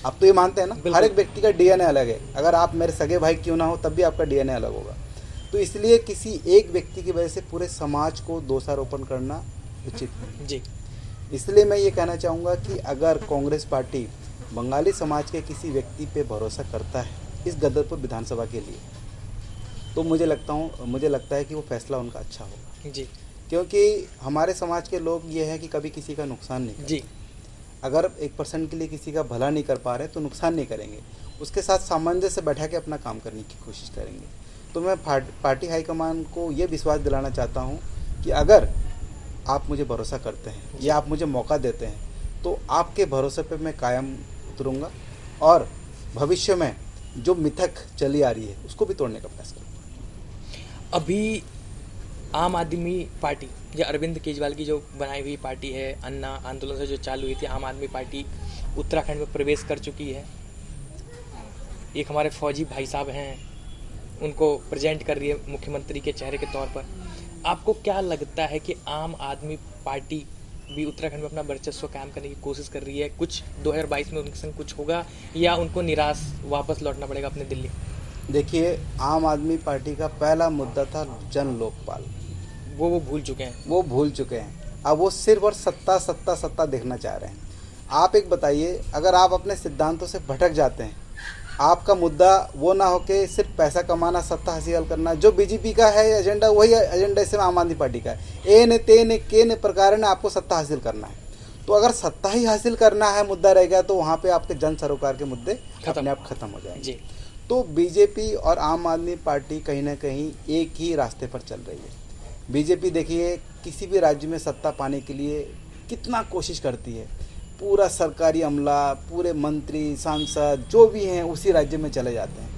आप तो ये मानते हैं ना, हर एक व्यक्ति का डीएनए अलग है। अगर आप मेरे सगे भाई क्यों ना हो तब भी आपका डीएनए अलग होगा। तो इसलिए किसी एक व्यक्ति की वजह से पूरे समाज को दोषारोपण करना उचित नहीं। जी इसलिए मैं ये कहना चाहूँगा कि अगर कांग्रेस पार्टी बंगाली समाज के किसी व्यक्ति पे भरोसा करता है इस गदरपुर विधानसभा के लिए, तो मुझे लगता है कि वो फैसला उनका अच्छा होगा। जी क्योंकि हमारे समाज के लोग ये है कि कभी किसी का नुकसान नहीं करते। जी अगर 1% के लिए किसी का भला नहीं कर पा रहे तो नुकसान नहीं करेंगे, उसके साथ सामंजस्य से बैठा के अपना काम करने की कोशिश करेंगे। तो मैं पार्टी हाईकमान को ये विश्वास दिलाना चाहता हूँ कि अगर आप मुझे भरोसा करते हैं या आप मुझे मौका देते हैं तो आपके भरोसे पे मैं कायम उतरूँगा और भविष्य में जो मिथक चली आ रही है उसको भी तोड़ने का प्रयास करूँगा। अभी आम आदमी पार्टी या अरविंद केजरीवाल की जो बनाई हुई पार्टी है, अन्ना आंदोलन से जो चालू हुई थी, आम आदमी पार्टी उत्तराखंड में प्रवेश कर चुकी है। एक हमारे फौजी भाई साहब हैं, उनको प्रेजेंट कर रही है मुख्यमंत्री के चेहरे के तौर पर। आपको क्या लगता है कि आम आदमी पार्टी भी उत्तराखंड में अपना वर्चस्व कायम करने की कोशिश कर रही है? कुछ 2022 में उनके संग कुछ होगा या उनको निराश वापस लौटना पड़ेगा अपने दिल्ली? देखिए, आम आदमी पार्टी का पहला मुद्दा था जन लोकपाल, वो भूल चुके हैं। वो भूल चुके हैं। अब वो सिर्फ और सत्ता देखना चाह रहे हैं। आप एक बताइए, अगर आप अपने सिद्धांतों से भटक जाते हैं, आपका मुद्दा वो ना हो कि सिर्फ पैसा कमाना, सत्ता हासिल करना, जो बीजेपी का है एजेंडा वही एजेंडा इस आम आदमी पार्टी का है। ए ने ते ने के ने प्रकार ने आपको सत्ता हासिल करना है। तो अगर सत्ता ही हासिल करना है मुद्दा रह गया तो वहाँ पे आपके जन सरोकार के मुद्दे अपने आप खत्म हो जाएंगे। जी तो बीजेपी और आम आदमी पार्टी कहीं ना कहीं एक ही रास्ते पर चल रही है। बीजेपी देखिए किसी भी राज्य में सत्ता पाने के लिए कितना कोशिश करती है, पूरा सरकारी अमला, पूरे मंत्री, सांसद जो भी हैं उसी राज्य में चले जाते हैं।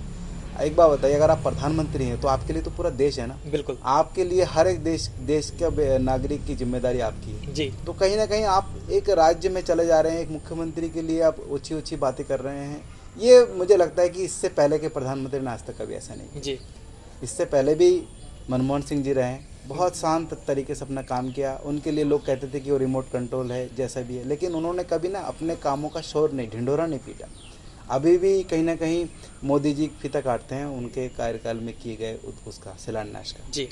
एक बात बताइए, अगर आप प्रधानमंत्री हैं तो आपके लिए तो पूरा देश है ना। बिल्कुल। आपके लिए हर एक देश के नागरिक की जिम्मेदारी आपकी है। जी तो कहीं ना कहीं आप एक राज्य में चले जा रहे हैं, एक मुख्यमंत्री के लिए आप ऊँची बातें कर रहे हैं। ये मुझे लगता है कि इससे पहले के प्रधानमंत्री ने आज तक कभी ऐसा नहीं किया। जी इससे पहले भी मनमोहन सिंह जी रहे, बहुत शांत तरीके से अपना काम किया। उनके लिए लोग कहते थे कि वो रिमोट कंट्रोल है, जैसा भी है, लेकिन उन्होंने कभी ना अपने कामों का शोर नहीं, ढिंढोरा नहीं पीटा। अभी भी कहीं ना कहीं मोदी जी फीता काटते हैं उनके कार्यकाल में किए गए उसका शिलान्यास का। जी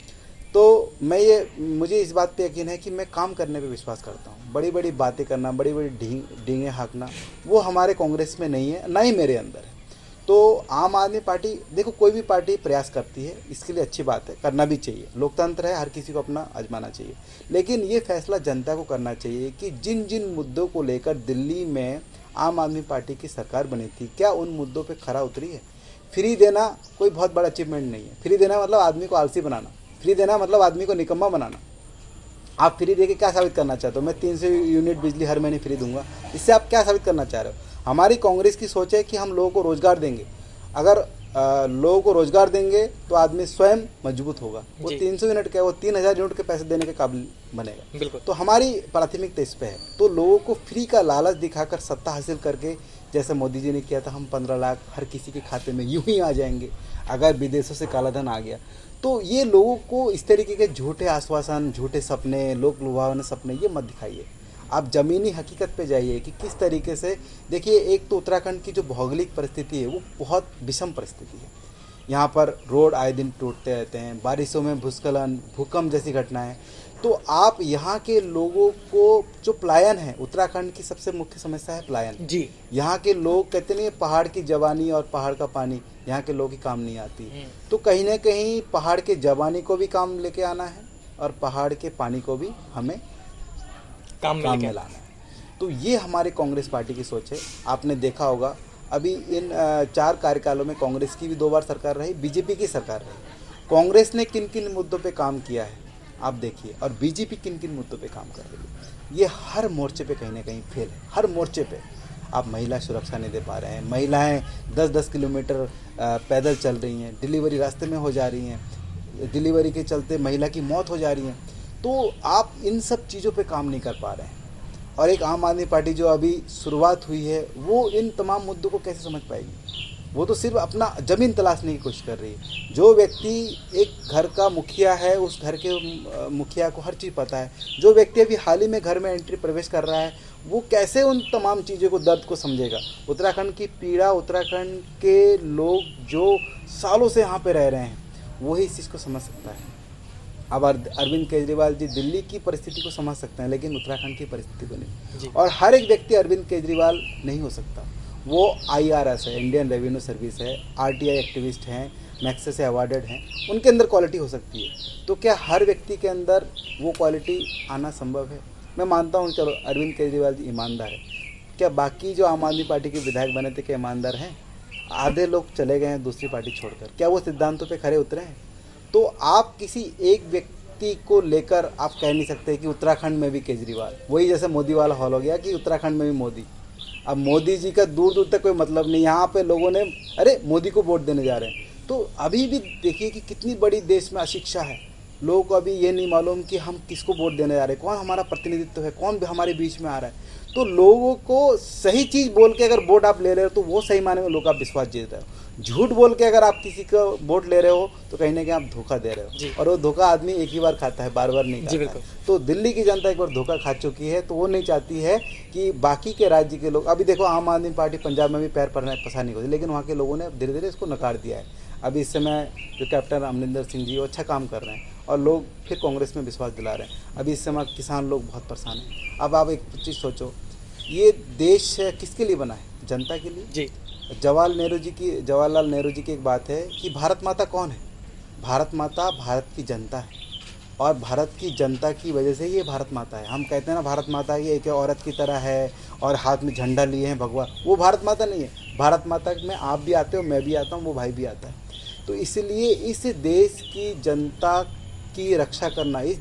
तो मुझे इस बात पे यकीन है कि मैं काम करने पे विश्वास करता हूँ। बड़ी बड़ी बातें करना, बड़ी बड़ी डींगे हाँकना, वो हमारे कांग्रेस में नहीं है, ना ही मेरे अंदर है। तो आम आदमी पार्टी, देखो कोई भी पार्टी प्रयास करती है, इसके लिए अच्छी बात है, करना भी चाहिए, लोकतंत्र है, हर किसी को अपना आजमाना चाहिए। लेकिन ये फैसला जनता को करना चाहिए कि जिन जिन मुद्दों को लेकर दिल्ली में आम आदमी पार्टी की सरकार बनी थी, क्या उन मुद्दों पे खरा उतरी है। फ्री देना कोई बहुत बड़ा अचीवमेंट नहीं है। फ्री देना मतलब आदमी को आलसी बनाना, फ्री देना मतलब आदमी को निकम्मा बनाना। आप फ्री दे के क्या साबित करना चाहते हो? मैं 300 यूनिट बिजली हर महीने फ्री दूंगा, इससे आप क्या साबित करना चाह रहे हो? हमारी कांग्रेस की सोच है कि हम लोगों को रोजगार देंगे। अगर लोगों को रोजगार देंगे तो आदमी स्वयं मजबूत होगा। वो 300 यूनिट के, वो 3000 यूनिट के पैसे देने के काबिल बनेगा। बिल्कुल। तो हमारी प्राथमिकता इस पे है। तो लोगों को फ्री का लालच दिखाकर सत्ता हासिल करके, जैसे मोदी जी ने किया था, हम 15 लाख हर किसी के खाते में यूं ही आ जाएंगे अगर विदेशों से काला धन आ गया। तो ये लोगों को इस तरीके के झूठे आश्वासन, झूठे सपने, लोक लुभावने सपने ये मत दिखाइए। आप ज़मीनी हकीकत पे जाइए कि किस तरीके से। देखिए, एक तो उत्तराखंड की जो भौगोलिक परिस्थिति है वो बहुत विषम परिस्थिति है। यहाँ पर रोड आए दिन टूटते रहते हैं, बारिशों में भूस्खलन, भूकंप जैसी घटनाएं। तो आप यहाँ के लोगों को जो पलायन है, उत्तराखंड की सबसे मुख्य समस्या है पलायन जी। यहाँ के लोग कहते नहीं, पहाड़ की जवानी और पहाड़ का पानी यहाँ के लोगों की काम नहीं आती। तो कहीं ना कहीं पहाड़ के जवानी को भी काम लेके आना है और पहाड़ के पानी को भी हमें काम में लाना है। तो ये हमारे कांग्रेस पार्टी की सोच है। आपने देखा होगा अभी इन 4 कार्यकालों में कांग्रेस की भी 2 बार सरकार रही, बीजेपी की सरकार रही। कांग्रेस ने किन किन मुद्दों पे काम किया है आप देखिए, और बीजेपी किन किन मुद्दों पे काम कर रही है। ये हर मोर्चे पे कहीं ना कहीं फेल है। हर मोर्चे पे आप महिला सुरक्षा नहीं दे पा रहे हैं। महिलाएं 10-10 किलोमीटर पैदल चल रही हैं, डिलीवरी रास्ते में हो जा रही हैं, डिलीवरी के चलते महिला की मौत हो जा रही है। तो आप इन सब चीज़ों पे काम नहीं कर पा रहे हैं। और एक आम आदमी पार्टी जो अभी शुरुआत हुई है, वो इन तमाम मुद्दों को कैसे समझ पाएगी? वो तो सिर्फ अपना ज़मीन तलाशने की कोशिश कर रही है। जो व्यक्ति एक घर का मुखिया है, उस घर के मुखिया को हर चीज़ पता है। जो व्यक्ति अभी हाल ही में घर में एंट्री प्रवेश कर रहा है, वो कैसे उन तमाम चीज़ों को, दर्द को समझेगा? उत्तराखंड की पीड़ा, उत्तराखंड के लोग जो सालों से यहाँ पे रह रहे हैं, वही इस चीज़ को समझ सकता है। अब अरविंद केजरीवाल जी दिल्ली की परिस्थिति को समझ सकते हैं, लेकिन उत्तराखंड की परिस्थिति को नहीं। और हर एक व्यक्ति अरविंद केजरीवाल नहीं हो सकता। वो IRS है, इंडियन रेवेन्यू सर्विस है, RTI एक्टिविस्ट हैं, मैक्सेस से अवार्डेड हैं, उनके अंदर क्वालिटी हो सकती है। तो क्या हर व्यक्ति के अंदर वो क्वालिटी आना संभव है? मैं मानता हूँ चलो अरविंद केजरीवाल जी ईमानदार है। क्या बाकी जो आम आदमी पार्टी के विधायक बने थे क्या ईमानदार हैं? आधे लोग चले गए हैं दूसरी पार्टी छोड़कर। क्या वो सिद्धांतों पे खरे उतरे हैं? तो आप किसी एक व्यक्ति को लेकर आप कह नहीं सकते कि उत्तराखंड में भी केजरीवाल, वही जैसे मोदी वाला हॉल हो गया कि उत्तराखंड में भी मोदी। अब मोदी जी का दूर दूर तक कोई मतलब नहीं। यहाँ पे लोगों ने अरे मोदी को वोट देने जा रहे हैं। तो अभी भी देखिए कि कितनी बड़ी देश में अशिक्षा है। लोगों को अभी ये नहीं मालूम कि हम किसको वोट देने जा रहे हैं, कौन हमारा प्रतिनिधित्व है, कौन भी हमारे बीच में आ रहा है। तो लोगों को सही चीज़ बोल के अगर वोट आप ले रहे हो तो वो सही माने में लोग आप विश्वास जीत रहे हो। झूठ बोल के अगर आप किसी को वोट ले रहे हो तो कहीं ना कहीं आप धोखा दे रहे हो। और वो धोखा आदमी एक ही बार खाता है, बार बार नहीं खाता है। तो दिल्ली की जनता एक बार धोखा खा चुकी है, तो वो नहीं चाहती है कि बाकी के राज्य के लोग। अभी देखो आम आदमी पार्टी पंजाब में भी पैर पसारने को थी, लेकिन वहाँ के लोगों ने धीरे धीरे इसको नकार दिया है। अभी इस समय जो कैप्टन अमरिंदर सिंह जी वो अच्छा काम कर रहे हैं और लोग फिर कांग्रेस में विश्वास दिला रहे हैं। अभी इस समय किसान लोग बहुत परेशान हैं। अब आप एक चीज़ सोचो, ये देश किसके लिए बना है? जनता के लिए जी। जवाहरलाल नेहरू जी की एक बात है कि भारत माता कौन है? भारत माता भारत की जनता है, और भारत की जनता की वजह से ये भारत माता है। हम कहते हैं ना भारत माता ये एक औरत की तरह है और हाथ में झंडा लिए हैं भगवा, वो भारत माता नहीं है। भारत माता में आप भी आते हो, मैं भी आता हूँ, वो भाई भी आता है। तो इसलिए इस देश की जनता की रक्षा करना, इस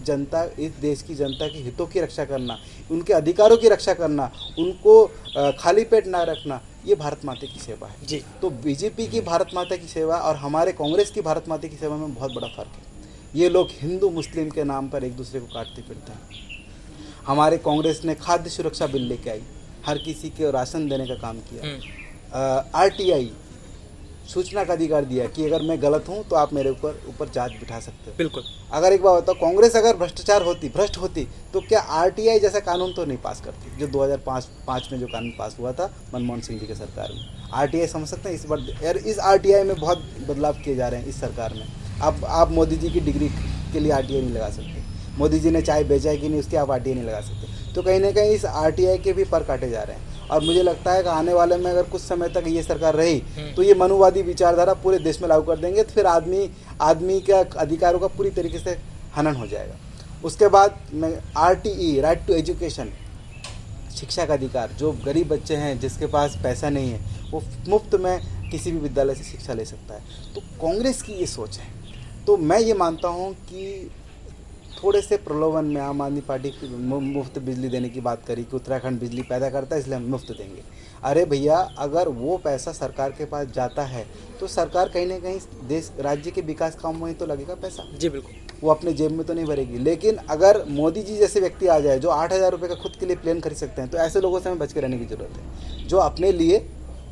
देश की जनता के हितों की रक्षा करना, उनके अधिकारों की रक्षा करना, उनको खाली पेट ना रखना, ये भारत माता की सेवा है जी। तो बीजेपी की भारत माता की सेवा और हमारे कांग्रेस की भारत माता की सेवा में बहुत बड़ा फर्क है। ये लोग हिंदू मुस्लिम के नाम पर एक दूसरे को काटते फिरते हैं। हमारे कांग्रेस ने खाद्य सुरक्षा बिल लेके आई, हर किसी को राशन देने का काम किया। RTI सूचना का अधिकार दिया कि अगर मैं गलत हूं तो आप मेरे ऊपर जांच बिठा सकते हो। बिल्कुल। अगर एक बार बताओ, कांग्रेस अगर भ्रष्ट होती तो क्या RTI जैसा कानून तो नहीं पास करती, जो 2005 में जो कानून पास हुआ था मनमोहन सिंह जी की सरकार में। RTI समझ सकते हैं इस बार यार, इस RTI में बहुत बदलाव किए जा रहे हैं इस सरकार में। अब आप मोदी जी की डिग्री के लिए RTI नहीं लगा सकते, मोदी जी ने चाय बेचा है कि नहीं उसके आप RTI नहीं लगा सकते। तो कहीं ना कहीं इस RTI के भी पर काटे जा रहे हैं। और मुझे लगता है कि आने वाले में अगर कुछ समय तक ये सरकार रही तो ये मनुवादी विचारधारा पूरे देश में लागू कर देंगे, तो फिर आदमी के अधिकारों का पूरी तरीके से हनन हो जाएगा। उसके बाद मैं RTE, राइट टू एजुकेशन, शिक्षा का अधिकार, जो गरीब बच्चे हैं जिसके पास पैसा नहीं है वो मुफ्त में किसी भी विद्यालय से शिक्षा ले सकता है। तो कांग्रेस की ये सोच है। तो मैं ये मानता हूँ कि थोड़े से प्रलोभन में आम आदमी पार्टी मुफ्त बिजली देने की बात करी कि उत्तराखंड बिजली पैदा करता है इसलिए हम मुफ्त देंगे। अरे भैया, अगर वो पैसा सरकार के पास जाता है तो सरकार कहीं ना कहीं देश राज्य के विकास कामों में तो लगेगा पैसा। जी बिल्कुल, वो अपने जेब में तो नहीं भरेगी। लेकिन अगर मोदी जी जैसे व्यक्ति आ जाए जो 8,000 रुपये का खुद के लिए प्लेन खरीद सकते हैं, तो ऐसे लोगों से हमें बच के रहने की ज़रूरत है जो अपने लिए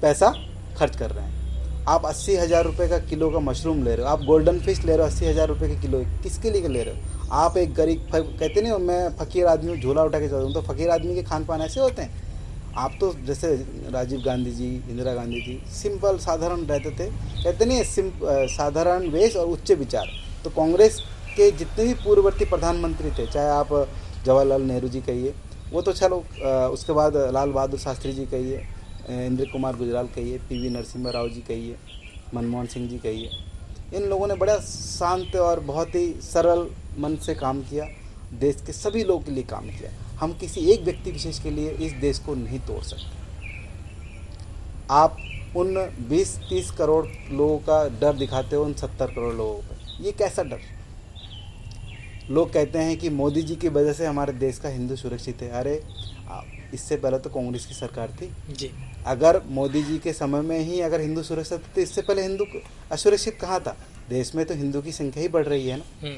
पैसा खर्च कर रहे हैं। आप 80,000 रुपये का किलो का मशरूम ले रहे हो, आप गोल्डन फिश ले रहे हो 80,000 रुपये के किलो, किसके लिए ले रहे हो? आप एक गरीब, कहते नहीं मैं फ़कीर आदमी हूँ, झोला उठा के चलता हूँ, तो फ़कीर आदमी के खान पान ऐसे होते हैं। आप तो जैसे राजीव गांधी जी, इंदिरा गांधी जी सिंपल साधारण रहते थे, कहते नहीं साधारण वेश और उच्च विचार। तो कांग्रेस के जितने भी पूर्ववर्ती प्रधानमंत्री थे, चाहे आप जवाहरलाल नेहरू जी कहिए, वो तो चलो, उसके बाद लाल बहादुर शास्त्री जी कहिए, इंद्र कुमार गुजराल कहिए, PV नरसिम्हा राव जी कहिए, मनमोहन सिंह जी कहिए, इन लोगों ने बड़ा शांत और बहुत ही सरल मन से काम किया, देश के सभी लोगों के लिए काम किया। हम किसी एक व्यक्ति विशेष के लिए इस देश को नहीं तोड़ सकते। आप उन 20-30 करोड़ लोगों का डर दिखाते हो उन 70 करोड़ लोगों पर, ये कैसा डर? लोग कहते हैं कि मोदी जी की वजह से हमारे देश का हिंदू सुरक्षित है। अरे इससे पहले तो कांग्रेस की सरकार थी जी। अगर मोदी जी के समय में ही अगर हिंदू सुरक्षित थे तो इससे पहले हिंदू असुरक्षित कहाँ था? देश में तो हिंदू की संख्या ही बढ़ रही है ना।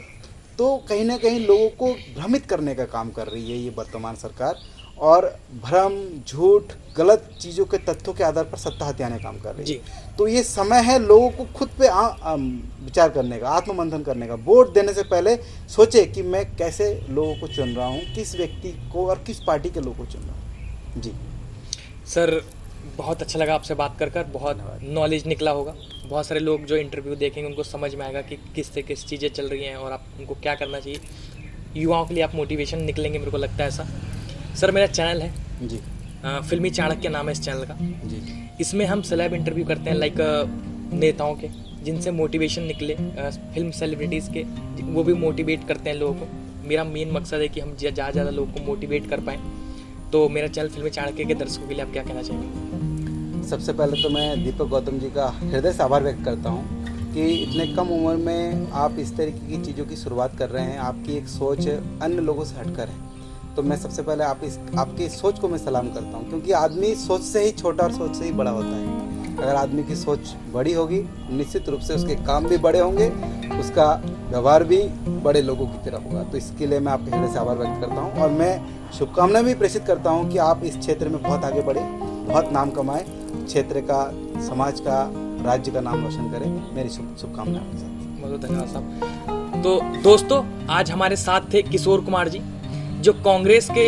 तो कहीं ना कहीं लोगों को भ्रमित करने का काम कर रही है ये वर्तमान सरकार, और भ्रम, झूठ, गलत चीज़ों के तथ्यों के आधार पर सत्ता हथियाने काम कर रही है। तो ये समय है लोगों को खुद पे विचार करने का, आत्ममंथन करने का। वोट देने से पहले सोचे कि मैं कैसे लोगों को चुन रहा हूँ, किस व्यक्ति को और किस पार्टी के लोगों को चुन रहा हूँ। जी सर, बहुत अच्छा लगा आपसे बात कर बहुत नॉलेज निकला होगा। बहुत सारे लोग जो इंटरव्यू देखेंगे उनको समझ में आएगा कि किस से किस चीज़ें चल रही हैं और आप उनको क्या करना चाहिए। युवाओं के लिए आप मोटिवेशन निकलेंगे, मेरे को लगता है ऐसा। सर, मेरा चैनल है जी, फिल्मी चाणक्य नाम है इस चैनल का। जी, इसमें हम सेलेब इंटरव्यू करते हैं, लाइक नेताओं के जिनसे मोटिवेशन निकले, फिल्म सेलिब्रिटीज़ के, वो भी मोटिवेट करते हैं लोगों को। मेरा मेन मकसद है कि हम ज़्यादा ज़्यादा लोगों को मोटिवेट कर पाएँ। तो मेरा चैनल फिल्मी चाणक्य के दर्शकों के लिए आप क्या कहना चाहेंगे? सबसे पहले तो मैं दीपक गौतम जी का हृदय से आभार व्यक्त करता हूँ कि इतने कम उम्र में आप इस तरीके की चीज़ों की शुरुआत कर रहे हैं। आपकी एक सोच अन्य लोगों से हटकर है। तो मैं सबसे पहले आपकी सोच को मैं सलाम करता हूँ, क्योंकि आदमी सोच से ही छोटा और सोच से ही बड़ा होता है। अगर आदमी की सोच बड़ी होगी, निश्चित रूप से उसके काम भी बड़े होंगे, उसका व्यवहार भी बड़े लोगों की तरह होगा। तो इसके लिए मैं आपके हृदय से आभार व्यक्त करता हूँ, और मैं शुभकामनाएं भी प्रेषित करता हूँ कि आप इस क्षेत्र में बहुत आगे बढ़े, बहुत नाम कमाएं, क्षेत्र का, समाज का, राज्य का नाम रोशन करें। मेरी शुभकामनाएं आपके साथ। बहुत धन्यवाद साहब। तो दोस्तों, आज हमारे साथ थे किशोर कुमार जी, जो कांग्रेस के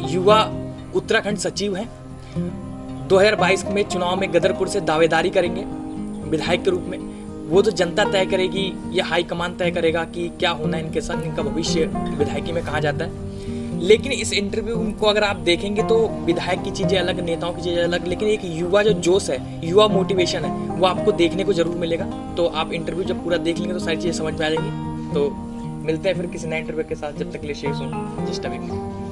युवा उत्तराखंड सचिव हैं। 2022 में चुनाव में गदरपुर से दावेदारी करेंगे विधायक के रूप में। वो तो जनता तय करेगी, या हाईकमान तय करेगा कि क्या होना है इनके साथ, इनका भविष्य विधायकी में कहा जाता है। लेकिन इस इंटरव्यू को अगर आप देखेंगे तो विधायक की चीज़ें अलग, नेताओं की चीज़ें अलग, लेकिन एक युवा जो जोश है, युवा मोटिवेशन है, वो आपको देखने को जरूर मिलेगा। तो आप इंटरव्यू जब पूरा देख लेंगे तो सारी चीज़ें समझ में आ जाएंगी। तो मिलते हैं फिर किसी नए इंटरव्यू के साथ। जब तक के लिए share soon, just a minute.